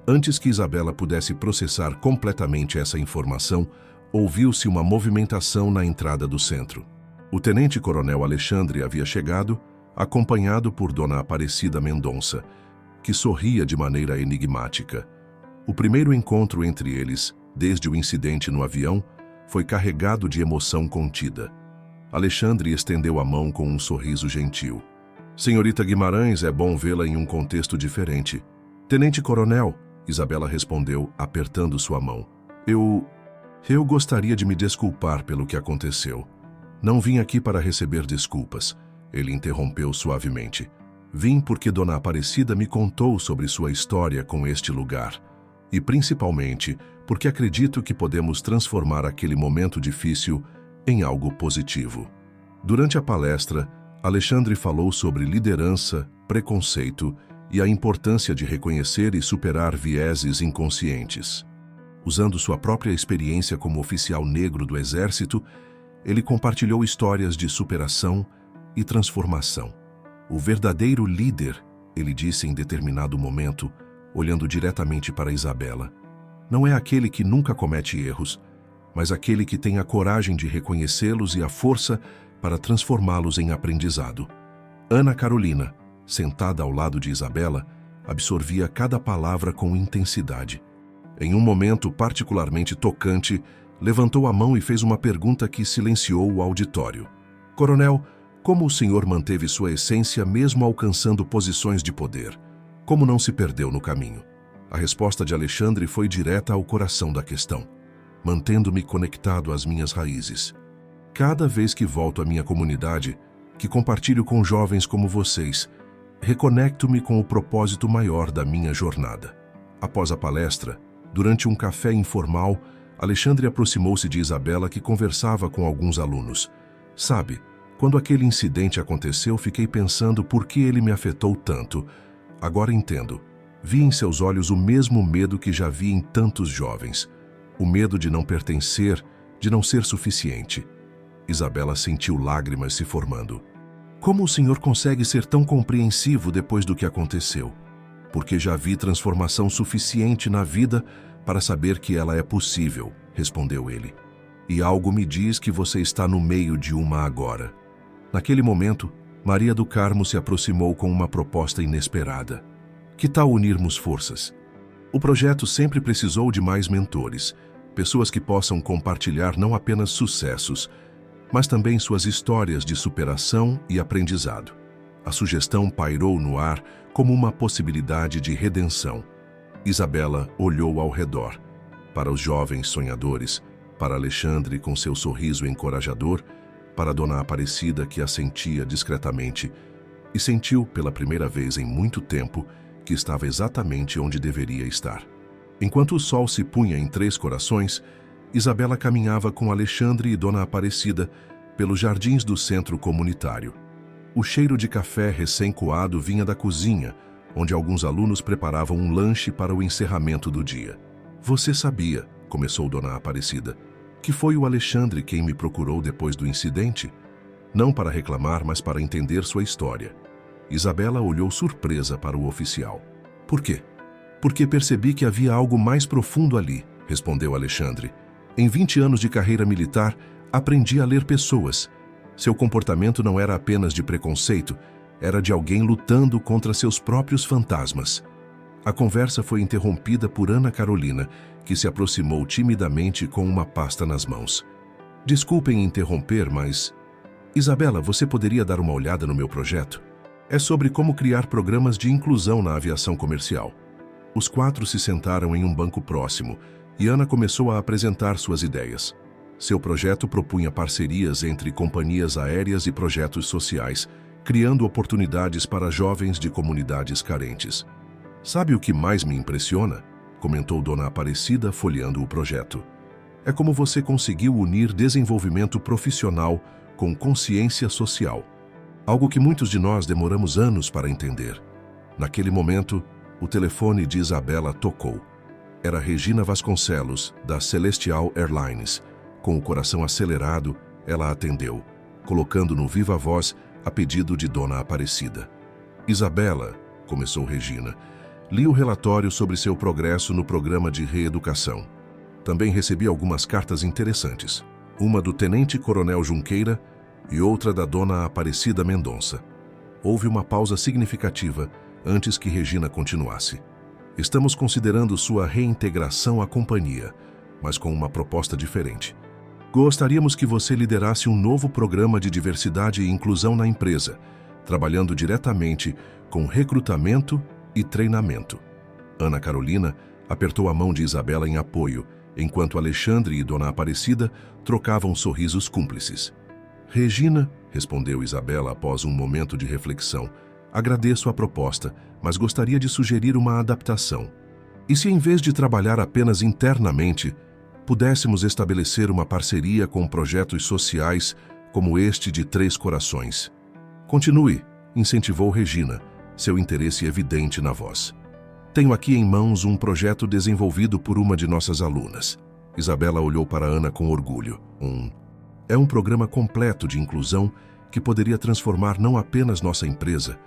Antes que Isabela pudesse processar completamente essa informação, ouviu-se uma movimentação na entrada do centro. O tenente-coronel Alexandre havia chegado, acompanhado por Dona Aparecida Mendonça, que sorria de maneira enigmática. O primeiro encontro entre eles, desde o incidente no avião, foi carregado de emoção contida. Alexandre estendeu a mão com um sorriso gentil. Senhorita Guimarães, é bom vê-la em um contexto diferente. Tenente-coronel, Isabela respondeu, apertando sua mão. Eu gostaria de me desculpar pelo que aconteceu. Não vim aqui para receber desculpas. Ele interrompeu suavemente. Vim porque Dona Aparecida me contou sobre sua história com este lugar. E principalmente porque acredito que podemos transformar aquele momento difícil em algo positivo. Durante a palestra, Alexandre falou sobre liderança, preconceito e a importância de reconhecer e superar vieses inconscientes. Usando sua própria experiência como oficial negro do Exército, ele compartilhou histórias de superação e transformação. O verdadeiro líder, ele disse em determinado momento, olhando diretamente para Isabela, não é aquele que nunca comete erros, mas aquele que tem a coragem de reconhecê-los e a força para transformá-los em aprendizado. Ana Carolina, sentada ao lado de Isabela, absorvia cada palavra com intensidade. Em um momento particularmente tocante, levantou a mão e fez uma pergunta que silenciou o auditório. Coronel, como o senhor manteve sua essência mesmo alcançando posições de poder? Como não se perdeu no caminho? A resposta de Alexandre foi direta ao coração da questão. Mantendo-me conectado às minhas raízes. Cada vez que volto à minha comunidade, que compartilho com jovens como vocês, reconecto-me com o propósito maior da minha jornada. Após a palestra, durante um café informal, Alexandre aproximou-se de Isabela, que conversava com alguns alunos. Sabe, quando aquele incidente aconteceu, fiquei pensando por que ele me afetou tanto. Agora entendo. Vi em seus olhos o mesmo medo que já vi em tantos jovens. O medo de não pertencer, de não ser suficiente. Isabela sentiu lágrimas se formando. Como o senhor consegue ser tão compreensivo depois do que aconteceu? Porque já vi transformação suficiente na vida para saber que ela é possível, respondeu ele. E algo me diz que você está no meio de uma agora. Naquele momento, Maria do Carmo se aproximou com uma proposta inesperada. Que tal unirmos forças? O projeto sempre precisou de mais mentores, pessoas que possam compartilhar não apenas sucessos, mas também suas histórias de superação e aprendizado. A sugestão pairou no ar como uma possibilidade de redenção. Isabela olhou ao redor, para os jovens sonhadores, para Alexandre com seu sorriso encorajador, para Dona Aparecida que assentia discretamente, e sentiu pela primeira vez em muito tempo que estava exatamente onde deveria estar. Enquanto o sol se punha em Três Corações, Isabela caminhava com Alexandre e Dona Aparecida pelos jardins do centro comunitário. O cheiro de café recém-coado vinha da cozinha, onde alguns alunos preparavam um lanche para o encerramento do dia. Você sabia, começou Dona Aparecida, que foi o Alexandre quem me procurou depois do incidente? Não para reclamar, mas para entender sua história. Isabela olhou surpresa para o oficial. Por quê? Porque percebi que havia algo mais profundo ali, respondeu Alexandre. Em 20 anos de carreira militar, aprendi a ler pessoas. Seu comportamento não era apenas de preconceito, era de alguém lutando contra seus próprios fantasmas. A conversa foi interrompida por Ana Carolina, que se aproximou timidamente com uma pasta nas mãos. Desculpem interromper, mas... Isabela, você poderia dar uma olhada no meu projeto? É sobre como criar programas de inclusão na aviação comercial. Os quatro se sentaram em um banco próximo e Ana começou a apresentar suas ideias. Seu projeto propunha parcerias entre companhias aéreas e projetos sociais, criando oportunidades para jovens de comunidades carentes. Sabe o que mais me impressiona? Comentou Dona Aparecida, folheando o projeto. É como você conseguiu unir desenvolvimento profissional com consciência social. Algo que muitos de nós demoramos anos para entender. Naquele momento, o telefone de Isabela tocou. Era Regina Vasconcelos, da Celestial Airlines. Com o coração acelerado, ela atendeu, colocando no viva voz a pedido de Dona Aparecida. Isabela, começou Regina, li o relatório sobre seu progresso no programa de reeducação. Também recebi algumas cartas interessantes. Uma do Tenente Coronel Junqueira e outra da Dona Aparecida Mendonça. Houve uma pausa significativa antes que Regina continuasse. Estamos considerando sua reintegração à companhia, mas com uma proposta diferente. Gostaríamos que você liderasse um novo programa de diversidade e inclusão na empresa, trabalhando diretamente com recrutamento e treinamento. Ana Carolina apertou a mão de Isabela em apoio, enquanto Alexandre e Dona Aparecida trocavam sorrisos cúmplices. Regina, respondeu Isabela após um momento de reflexão, agradeço a proposta, mas gostaria de sugerir uma adaptação. E se em vez de trabalhar apenas internamente, pudéssemos estabelecer uma parceria com projetos sociais como este de Três Corações? Continue, incentivou Regina, seu interesse evidente na voz. Tenho aqui em mãos um projeto desenvolvido por uma de nossas alunas. Isabela olhou para Ana com orgulho. É um programa completo de inclusão que poderia transformar não apenas nossa empresa,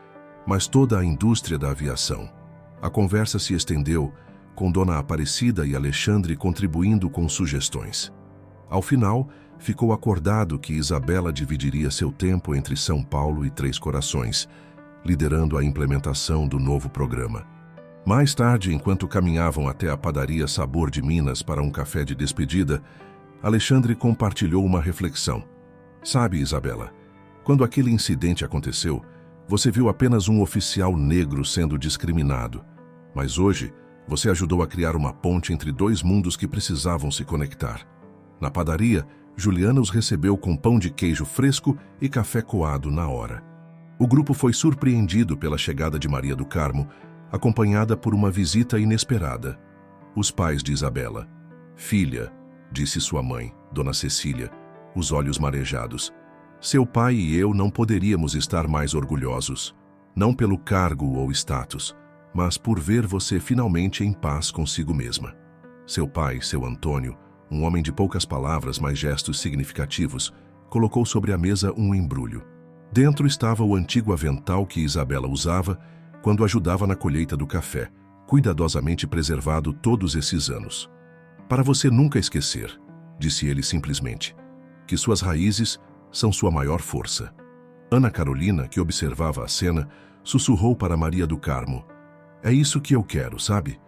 mas toda a indústria da aviação. A conversa se estendeu, com Dona Aparecida e Alexandre contribuindo com sugestões. Ao final, ficou acordado que Isabela dividiria seu tempo entre São Paulo e Três Corações, liderando a implementação do novo programa. Mais tarde, enquanto caminhavam até a padaria Sabor de Minas para um café de despedida, Alexandre compartilhou uma reflexão. Sabe, Isabela, quando aquele incidente aconteceu, você viu apenas um oficial negro sendo discriminado. Mas hoje, você ajudou a criar uma ponte entre dois mundos que precisavam se conectar. Na padaria, Juliana os recebeu com pão de queijo fresco e café coado na hora. O grupo foi surpreendido pela chegada de Maria do Carmo, acompanhada por uma visita inesperada. Os pais de Isabela. Filha, disse sua mãe, Dona Cecília, os olhos marejados. Seu pai e eu não poderíamos estar mais orgulhosos, não pelo cargo ou status, mas por ver você finalmente em paz consigo mesma. Seu pai, seu Antônio, um homem de poucas palavras, mas gestos significativos, colocou sobre a mesa um embrulho. Dentro estava o antigo avental que Isabela usava quando ajudava na colheita do café, cuidadosamente preservado todos esses anos. Para você nunca esquecer, disse ele simplesmente, que suas raízes são sua maior força. Ana Carolina, que observava a cena, sussurrou para Maria do Carmo: é isso que eu quero, sabe?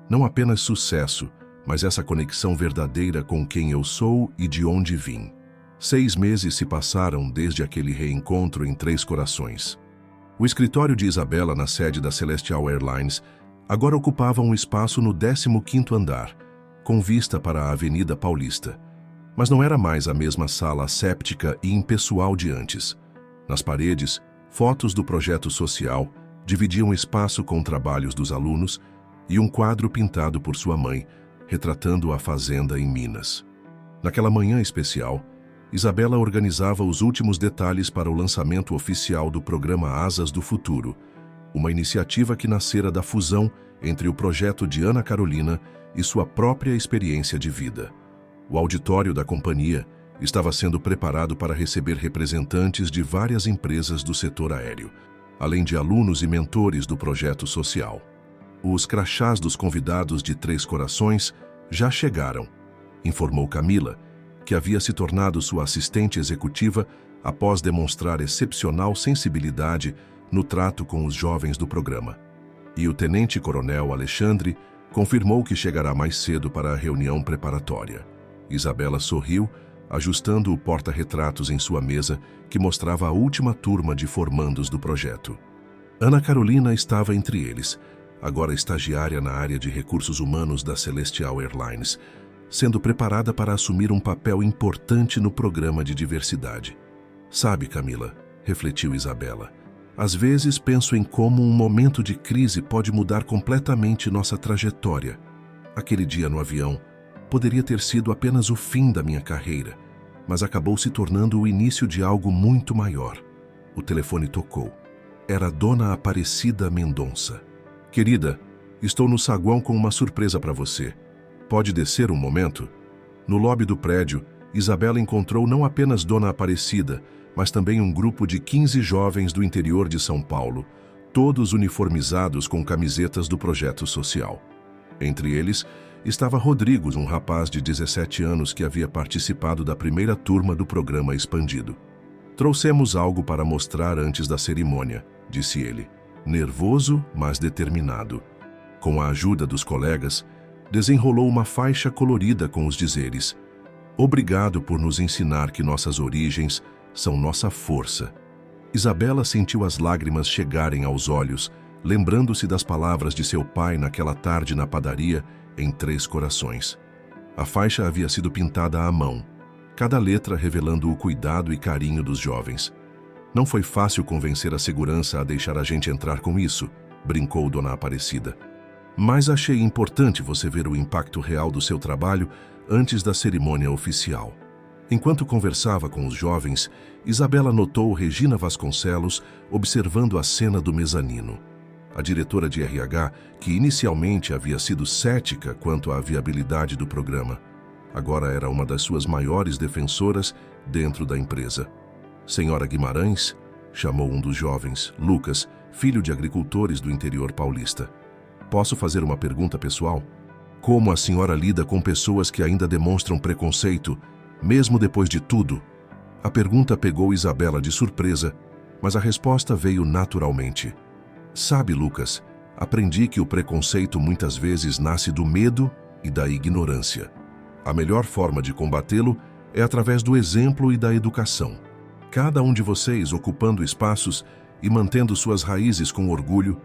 Não apenas sucesso, mas essa conexão verdadeira com quem eu sou e de onde vim. 6 meses se passaram desde aquele reencontro em Três Corações. O escritório de Isabela na sede da Celestial Airlines agora ocupava um espaço no 15º andar, com vista para a Avenida Paulista. Mas não era mais a mesma sala asséptica e impessoal de antes. Nas paredes, fotos do projeto social dividiam espaço com trabalhos dos alunos e um quadro pintado por sua mãe, retratando a fazenda em Minas. Naquela manhã especial, Isabela organizava os últimos detalhes para o lançamento oficial do programa Asas do Futuro, uma iniciativa que nascera da fusão entre o projeto de Ana Carolina e sua própria experiência de vida. O auditório da companhia estava sendo preparado para receber representantes de várias empresas do setor aéreo, além de alunos e mentores do projeto social. Os crachás dos convidados de Três Corações já chegaram, informou Camila, que havia se tornado sua assistente executiva após demonstrar excepcional sensibilidade no trato com os jovens do programa. E o tenente-coronel Alexandre confirmou que chegará mais cedo para a reunião preparatória. Isabela sorriu, ajustando o porta-retratos em sua mesa, que mostrava a última turma de formandos do projeto. Ana Carolina estava entre eles, agora estagiária na área de recursos humanos da Celestial Airlines, sendo preparada para assumir um papel importante no programa de diversidade. Sabe, Camila, refletiu Isabela, às vezes penso em como um momento de crise pode mudar completamente nossa trajetória. Aquele dia no avião poderia ter sido apenas o fim da minha carreira, mas acabou se tornando o início de algo muito maior. O telefone tocou. Era Dona Aparecida Mendonça. Querida, estou no saguão com uma surpresa para você. Pode descer um momento? No lobby do prédio, Isabela encontrou não apenas Dona Aparecida, mas também um grupo de 15 jovens do interior de São Paulo, todos uniformizados com camisetas do projeto social. Entre eles, estava Rodrigo, um rapaz de 17 anos que havia participado da primeira turma do programa expandido. Trouxemos algo para mostrar antes da cerimônia, disse ele, nervoso, mas determinado. Com a ajuda dos colegas, desenrolou uma faixa colorida com os dizeres: obrigado por nos ensinar que nossas origens são nossa força. Isabela sentiu as lágrimas chegarem aos olhos, lembrando-se das palavras de seu pai naquela tarde na padaria em Três Corações. A faixa havia sido pintada à mão, cada letra revelando o cuidado e carinho dos jovens. Não foi fácil convencer a segurança a deixar a gente entrar com isso, brincou Dona Aparecida. Mas achei importante você ver o impacto real do seu trabalho antes da cerimônia oficial. Enquanto conversava com os jovens, Isabela notou Regina Vasconcelos observando a cena do mezanino. A diretora de RH, que inicialmente havia sido cética quanto à viabilidade do programa, agora era uma das suas maiores defensoras dentro da empresa. Senhora Guimarães, chamou um dos jovens, Lucas, filho de agricultores do interior paulista. Posso fazer uma pergunta pessoal? Como a senhora lida com pessoas que ainda demonstram preconceito, mesmo depois de tudo? A pergunta pegou Isabela de surpresa, mas a resposta veio naturalmente. Sabe, Lucas, aprendi que o preconceito muitas vezes nasce do medo e da ignorância. A melhor forma de combatê-lo é através do exemplo e da educação. Cada um de vocês ocupando espaços e mantendo suas raízes com orgulho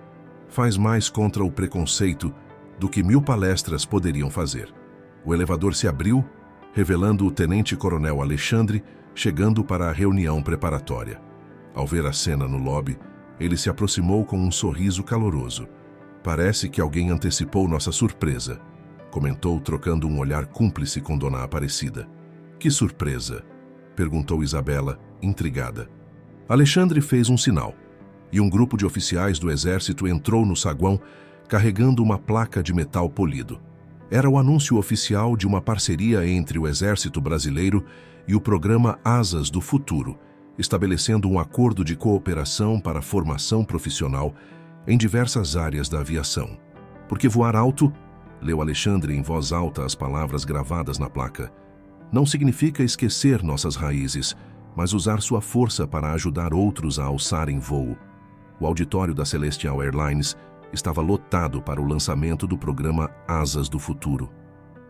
faz mais contra o preconceito do que 1000 palestras poderiam fazer. O elevador se abriu, revelando o tenente-coronel Alexandre chegando para a reunião preparatória. Ao ver a cena no lobby, ele se aproximou com um sorriso caloroso. Parece que alguém antecipou nossa surpresa, comentou, trocando um olhar cúmplice com Dona Aparecida. Que surpresa? Perguntou Isabela, intrigada. Alexandre fez um sinal, e um grupo de oficiais do exército entrou no saguão carregando uma placa de metal polido. Era o anúncio oficial de uma parceria entre o Exército Brasileiro e o programa Asas do Futuro, estabelecendo um acordo de cooperação para a formação profissional em diversas áreas da aviação. Porque voar alto, leu Alexandre em voz alta as palavras gravadas na placa, não significa esquecer nossas raízes, mas usar sua força para ajudar outros a alçarem voo. O auditório da Celestial Airlines estava lotado para o lançamento do programa Asas do Futuro.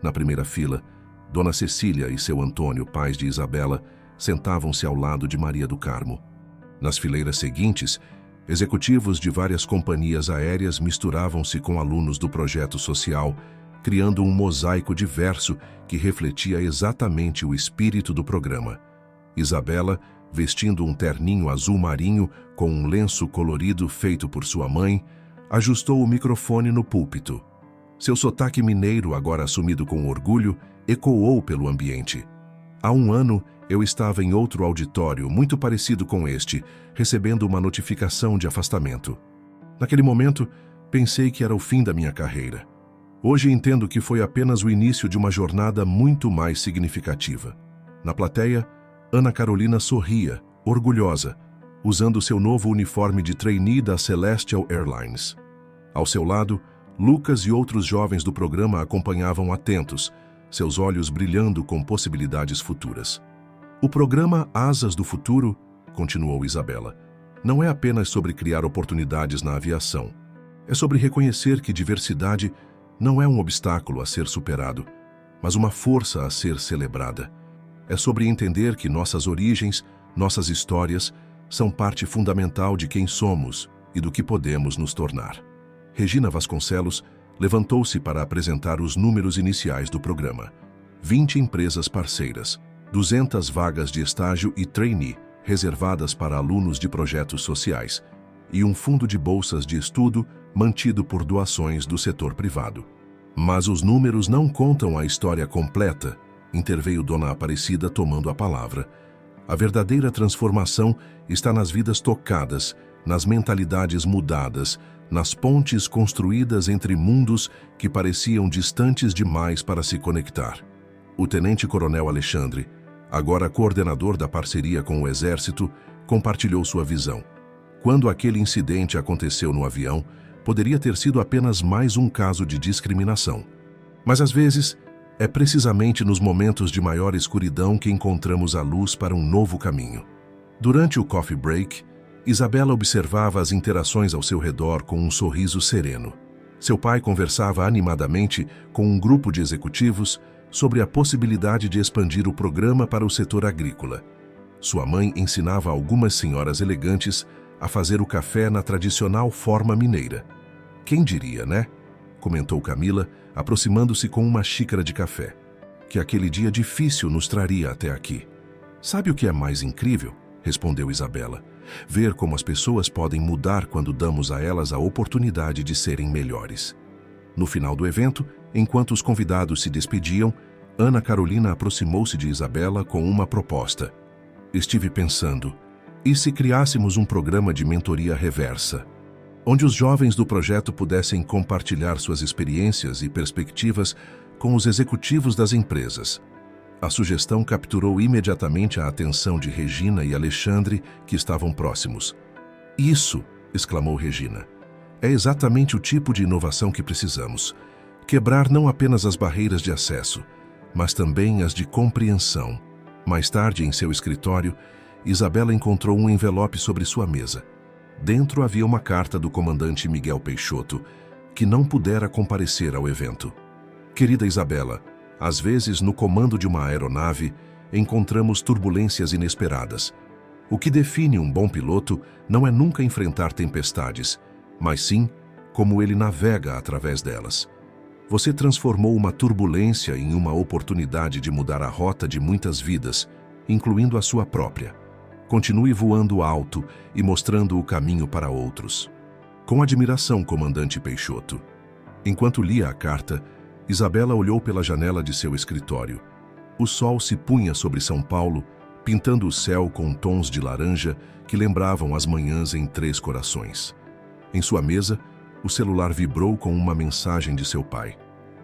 Na primeira fila, Dona Cecília e seu Antônio, pais de Isabela, sentavam-se ao lado de Maria do Carmo. Nas fileiras seguintes, executivos de várias companhias aéreas misturavam-se com alunos do projeto social, criando um mosaico diverso que refletia exatamente o espírito do programa. Isabela, vestindo um terninho azul marinho com um lenço colorido feito por sua mãe, ajustou o microfone no púlpito. Seu sotaque mineiro, agora assumido com orgulho, ecoou pelo ambiente. Há um ano, eu estava em outro auditório, muito parecido com este, recebendo uma notificação de afastamento. Naquele momento, pensei que era o fim da minha carreira. Hoje entendo que foi apenas o início de uma jornada muito mais significativa. Na plateia, Ana Carolina sorria, orgulhosa, usando seu novo uniforme de trainee da Celestial Airlines. Ao seu lado, Lucas e outros jovens do programa acompanhavam atentos, seus olhos brilhando com possibilidades futuras. O programa Asas do Futuro, continuou Isabela, não é apenas sobre criar oportunidades na aviação. É sobre reconhecer que diversidade não é um obstáculo a ser superado, mas uma força a ser celebrada. É sobre entender que nossas origens, nossas histórias, são parte fundamental de quem somos e do que podemos nos tornar. Regina Vasconcelos levantou-se para apresentar os números iniciais do programa. 20 empresas parceiras, 200 vagas de estágio e trainee, reservadas para alunos de projetos sociais, e um fundo de bolsas de estudo mantido por doações do setor privado. Mas os números não contam a história completa, interveio Dona Aparecida tomando a palavra. A verdadeira transformação está nas vidas tocadas, nas mentalidades mudadas, nas pontes construídas entre mundos que pareciam distantes demais para se conectar. O tenente-coronel Alexandre, agora coordenador da parceria com o Exército, compartilhou sua visão. Quando aquele incidente aconteceu no avião, poderia ter sido apenas mais um caso de discriminação. Mas às vezes, é precisamente nos momentos de maior escuridão que encontramos a luz para um novo caminho. Durante o coffee break, Isabela observava as interações ao seu redor com um sorriso sereno. Seu pai conversava animadamente com um grupo de executivos sobre a possibilidade de expandir o programa para o setor agrícola. Sua mãe ensinava algumas senhoras elegantes a fazer o café na tradicional forma mineira. Quem diria, né? Comentou Camila, aproximando-se com uma xícara de café. Que aquele dia difícil nos traria até aqui. Sabe o que é mais incrível? Respondeu Isabela. Ver como as pessoas podem mudar quando damos a elas a oportunidade de serem melhores. No final do evento, enquanto os convidados se despediam, Ana Carolina aproximou-se de Isabela com uma proposta. Estive pensando, e se criássemos um programa de mentoria reversa, onde os jovens do projeto pudessem compartilhar suas experiências e perspectivas com os executivos das empresas? A sugestão capturou imediatamente a atenção de Regina e Alexandre, que estavam próximos. Isso, exclamou Regina, é exatamente o tipo de inovação que precisamos. Quebrar não apenas as barreiras de acesso, mas também as de compreensão. Mais tarde, em seu escritório, Isabela encontrou um envelope sobre sua mesa. Dentro havia uma carta do comandante Miguel Peixoto, que não pudera comparecer ao evento. Querida Isabela, às vezes, no comando de uma aeronave, encontramos turbulências inesperadas. O que define um bom piloto não é nunca enfrentar tempestades, mas sim como ele navega através delas. Você transformou uma turbulência em uma oportunidade de mudar a rota de muitas vidas, incluindo a sua própria. Continue voando alto e mostrando o caminho para outros. Com admiração, comandante Peixoto. Enquanto lia a carta, Isabela olhou pela janela de seu escritório. O sol se punha sobre São Paulo, pintando o céu com tons de laranja que lembravam as manhãs em Três Corações. Em sua mesa, o celular vibrou com uma mensagem de seu pai.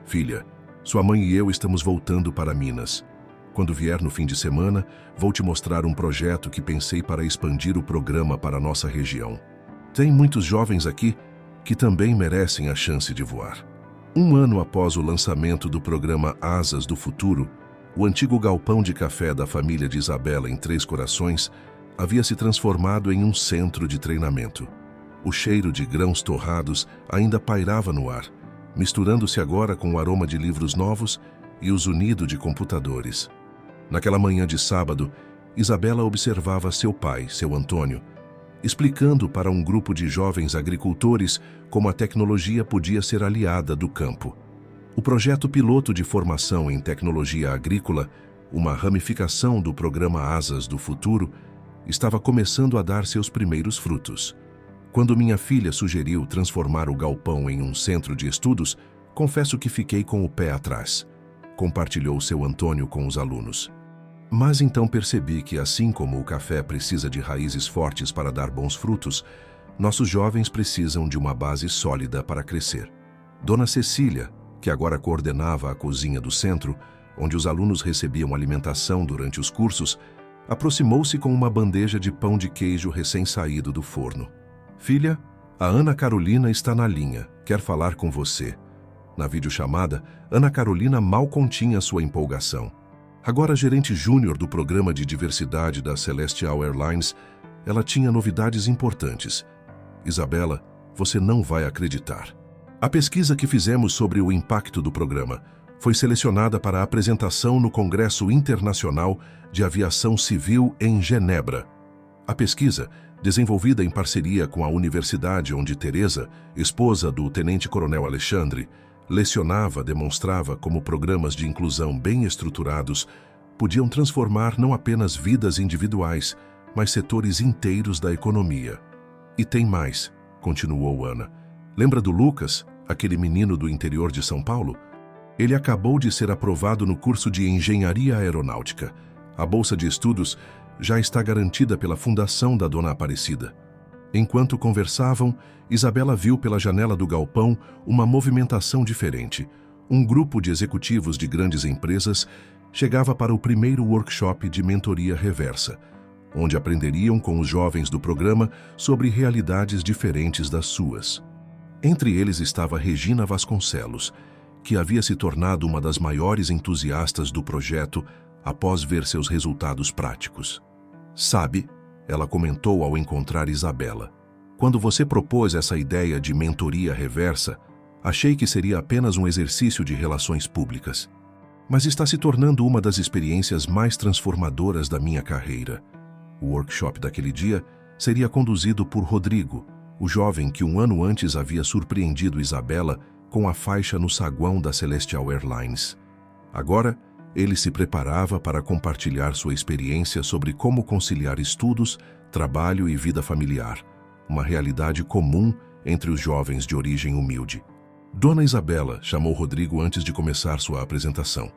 Filha, sua mãe e eu estamos voltando para Minas. Quando vier no fim de semana, vou te mostrar um projeto que pensei para expandir o programa para a nossa região. Tem muitos jovens aqui, que também merecem a chance de voar. Um ano após o lançamento do programa Asas do Futuro, o antigo galpão de café da família de Isabela em Três Corações havia se transformado em um centro de treinamento. O cheiro de grãos torrados ainda pairava no ar, misturando-se agora com o aroma de livros novos e o zunido de computadores. Naquela manhã de sábado, Isabela observava seu pai, seu Antônio, explicando para um grupo de jovens agricultores como a tecnologia podia ser aliada do campo. O projeto piloto de formação em tecnologia agrícola, uma ramificação do programa Asas do Futuro, estava começando a dar seus primeiros frutos. Quando minha filha sugeriu transformar o galpão em um centro de estudos, confesso que fiquei com o pé atrás, compartilhou seu Antônio com os alunos. Mas então percebi que, assim como o café precisa de raízes fortes para dar bons frutos, nossos jovens precisam de uma base sólida para crescer. Dona Cecília, que agora coordenava a cozinha do centro, onde os alunos recebiam alimentação durante os cursos, aproximou-se com uma bandeja de pão de queijo recém-saído do forno. Filha, a Ana Carolina está na linha, quer falar com você. Na videochamada, Ana Carolina mal continha sua empolgação. Agora gerente júnior do programa de diversidade da Celestial Airlines, ela tinha novidades importantes. Isabela, você não vai acreditar. A pesquisa que fizemos sobre o impacto do programa foi selecionada para apresentação no Congresso Internacional de Aviação Civil em Genebra. A pesquisa, desenvolvida em parceria com a universidade onde Teresa, esposa do tenente-coronel Alexandre, lecionava, demonstrava como programas de inclusão bem estruturados podiam transformar não apenas vidas individuais, mas setores inteiros da economia. E tem mais, continuou Ana. Lembra do Lucas, aquele menino do interior de São Paulo? Ele acabou de ser aprovado no curso de Engenharia Aeronáutica. A bolsa de estudos já está garantida pela Fundação da Dona Aparecida. Enquanto conversavam, Isabela viu pela janela do galpão uma movimentação diferente. Um grupo de executivos de grandes empresas chegava para o primeiro workshop de mentoria reversa, onde aprenderiam com os jovens do programa sobre realidades diferentes das suas. Entre eles estava Regina Vasconcelos, que havia se tornado uma das maiores entusiastas do projeto após ver seus resultados práticos. Sabe, ela comentou ao encontrar Isabela, quando você propôs essa ideia de mentoria reversa, achei que seria apenas um exercício de relações públicas. Mas está se tornando uma das experiências mais transformadoras da minha carreira. O workshop daquele dia seria conduzido por Rodrigo, o jovem que um ano antes havia surpreendido Isabela com a faixa no saguão da Celestial Airlines. Agora, ele se preparava para compartilhar sua experiência sobre como conciliar estudos, trabalho e vida familiar, uma realidade comum entre os jovens de origem humilde. Dona Isabela chamou Rodrigo antes de começar sua apresentação.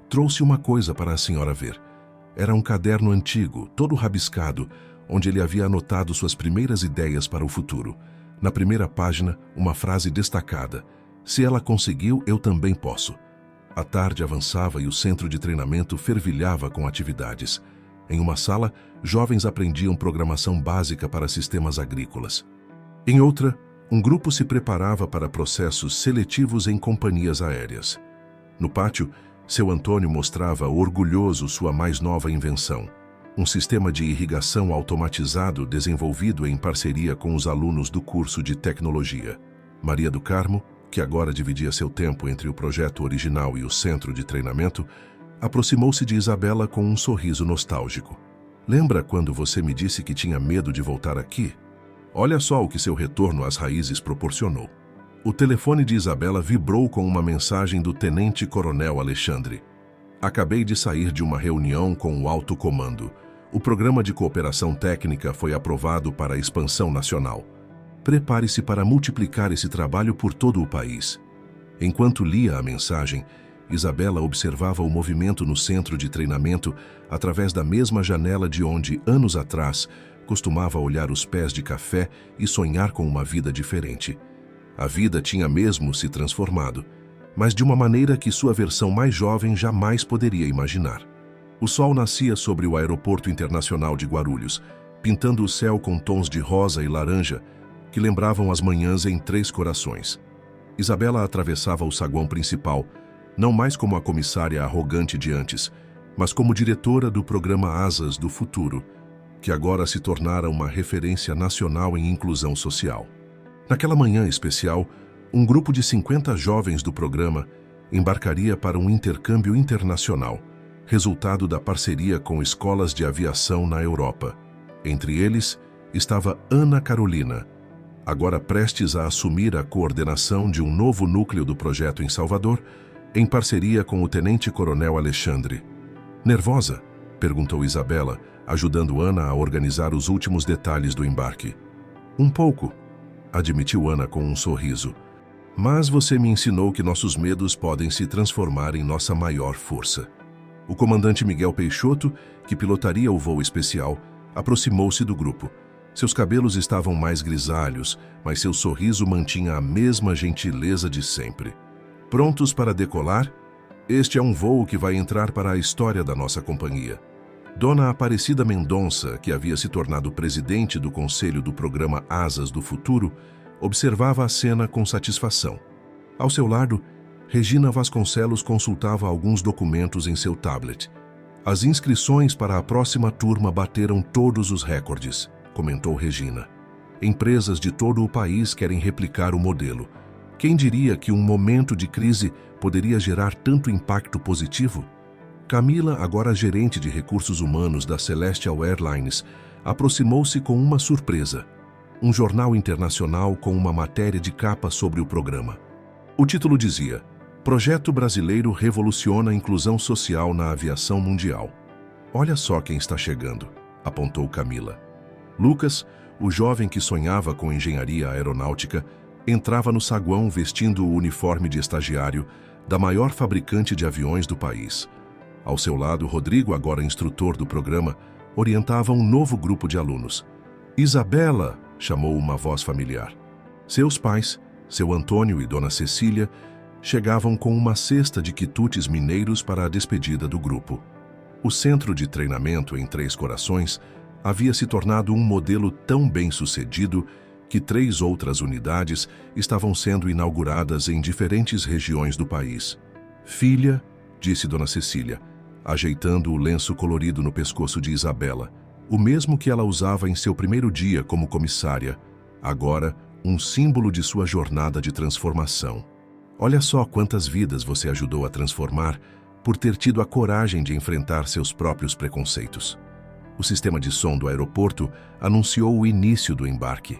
Trouxe uma coisa para a senhora ver. Era um caderno antigo, todo rabiscado, onde ele havia anotado suas primeiras ideias para o futuro. Na primeira página, uma frase destacada: "Se ela conseguiu, eu também posso." A tarde avançava e o centro de treinamento fervilhava com atividades. Em uma sala, jovens aprendiam programação básica para sistemas agrícolas. Em outra, um grupo se preparava para processos seletivos em companhias aéreas. No pátio, seu Antônio mostrava orgulhoso sua mais nova invenção, um sistema de irrigação automatizado desenvolvido em parceria com os alunos do curso de tecnologia. Maria do Carmo, que agora dividia seu tempo entre o projeto original e o centro de treinamento, aproximou-se de Isabela com um sorriso nostálgico. "Lembra quando você me disse que tinha medo de voltar aqui? Olha só o que seu retorno às raízes proporcionou." O telefone de Isabela vibrou com uma mensagem do tenente-coronel Alexandre. "Acabei de sair de uma reunião com o alto comando. O programa de cooperação técnica foi aprovado para a expansão nacional. Prepare-se para multiplicar esse trabalho por todo o país." Enquanto lia a mensagem, Isabela observava o movimento no centro de treinamento através da mesma janela de onde, anos atrás, costumava olhar os pés de café e sonhar com uma vida diferente. A vida tinha mesmo se transformado, mas de uma maneira que sua versão mais jovem jamais poderia imaginar. O sol nascia sobre o Aeroporto Internacional de Guarulhos, pintando o céu com tons de rosa e laranja, que lembravam as manhãs em Três Corações. Isabela atravessava o saguão principal, não mais como a comissária arrogante de antes, mas como diretora do programa Asas do Futuro, que agora se tornara uma referência nacional em inclusão social. Naquela manhã especial, um grupo de 50 jovens do programa embarcaria para um intercâmbio internacional, resultado da parceria com escolas de aviação na Europa. Entre eles estava Ana Carolina, agora prestes a assumir a coordenação de um novo núcleo do projeto em Salvador, em parceria com o tenente-coronel Alexandre. Nervosa? Perguntou Isabela, ajudando Ana a organizar os últimos detalhes do embarque. Um pouco, admitiu Ana com um sorriso. Mas você me ensinou que nossos medos podem se transformar em nossa maior força. O comandante Miguel Peixoto, que pilotaria o voo especial, aproximou-se do grupo. Seus cabelos estavam mais grisalhos, mas seu sorriso mantinha a mesma gentileza de sempre. Prontos para decolar? Este é um voo que vai entrar para a história da nossa companhia. Dona Aparecida Mendonça, que havia se tornado presidente do conselho do programa Asas do Futuro, observava a cena com satisfação. Ao seu lado, Regina Vasconcelos consultava alguns documentos em seu tablet. As inscrições para a próxima turma bateram todos os recordes, comentou Regina. Empresas de todo o país querem replicar o modelo. Quem diria que um momento de crise poderia gerar tanto impacto positivo? Camila, agora gerente de recursos humanos da Celestial Airlines, aproximou-se com uma surpresa. Um jornal internacional com uma matéria de capa sobre o programa. O título dizia: Projeto Brasileiro revoluciona a inclusão social na aviação mundial. Olha só quem está chegando, apontou Camila. Lucas, o jovem que sonhava com engenharia aeronáutica, entrava no saguão vestindo o uniforme de estagiário da maior fabricante de aviões do país. Ao seu lado, Rodrigo, agora instrutor do programa, orientava um novo grupo de alunos. Isabela, chamou uma voz familiar. Seus pais, seu Antônio e Dona Cecília, chegavam com uma cesta de quitutes mineiros para a despedida do grupo. O centro de treinamento em Três Corações havia se tornado um modelo tão bem-sucedido que 3 outras unidades estavam sendo inauguradas em diferentes regiões do país. Filha, disse Dona Cecília, ajeitando o lenço colorido no pescoço de Isabela, o mesmo que ela usava em seu primeiro dia como comissária, agora um símbolo de sua jornada de transformação. Olha só quantas vidas você ajudou a transformar por ter tido a coragem de enfrentar seus próprios preconceitos. O sistema de som do aeroporto anunciou o início do embarque.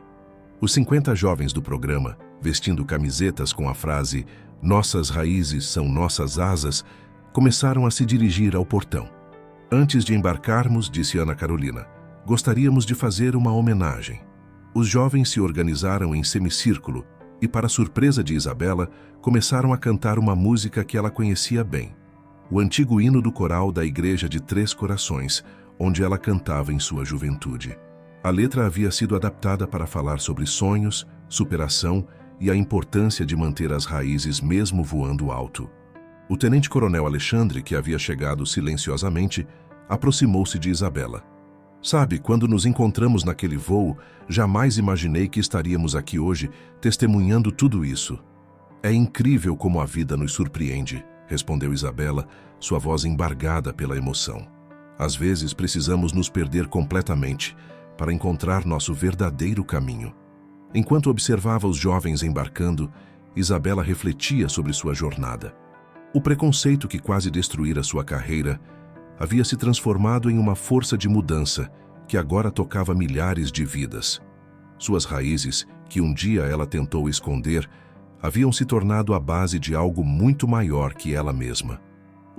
Os 50 jovens do programa, vestindo camisetas com a frase "Nossas raízes são nossas asas", começaram a se dirigir ao portão. Antes de embarcarmos, disse Ana Carolina, gostaríamos de fazer uma homenagem. Os jovens se organizaram em semicírculo e, para surpresa de Isabela, começaram a cantar uma música que ela conhecia bem. O antigo hino do coral da Igreja de Três Corações, onde ela cantava em sua juventude. A letra havia sido adaptada para falar sobre sonhos, superação e a importância de manter as raízes mesmo voando alto. O tenente-coronel Alexandre, que havia chegado silenciosamente, aproximou-se de Isabela. Sabe, quando nos encontramos naquele voo, jamais imaginei que estaríamos aqui hoje testemunhando tudo isso. É incrível como a vida nos surpreende, respondeu Isabela, sua voz embargada pela emoção. Às vezes precisamos nos perder completamente para encontrar nosso verdadeiro caminho. Enquanto observava os jovens embarcando, Isabela refletia sobre sua jornada. O preconceito que quase destruíra sua carreira havia se transformado em uma força de mudança que agora tocava milhares de vidas. Suas raízes, que um dia ela tentou esconder, haviam se tornado a base de algo muito maior que ela mesma.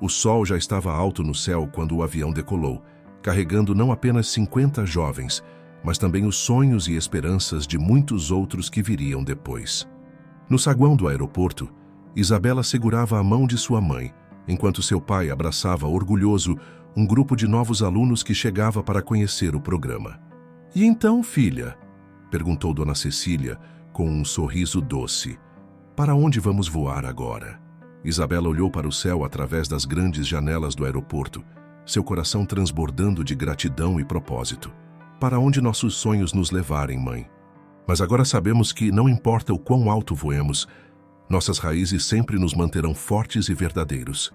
O sol já estava alto no céu quando o avião decolou, carregando não apenas 50 jovens, mas também os sonhos e esperanças de muitos outros que viriam depois. No saguão do aeroporto, Isabela segurava a mão de sua mãe, enquanto seu pai abraçava orgulhoso um grupo de novos alunos que chegava para conhecer o programa. "E então, filha?", perguntou Dona Cecília, com um sorriso doce. "Para onde vamos voar agora?" Isabela olhou para o céu através das grandes janelas do aeroporto, seu coração transbordando de gratidão e propósito. "Para onde nossos sonhos nos levarem, mãe?" Mas agora sabemos que, não importa o quão alto voemos, nossas raízes sempre nos manterão fortes e verdadeiros.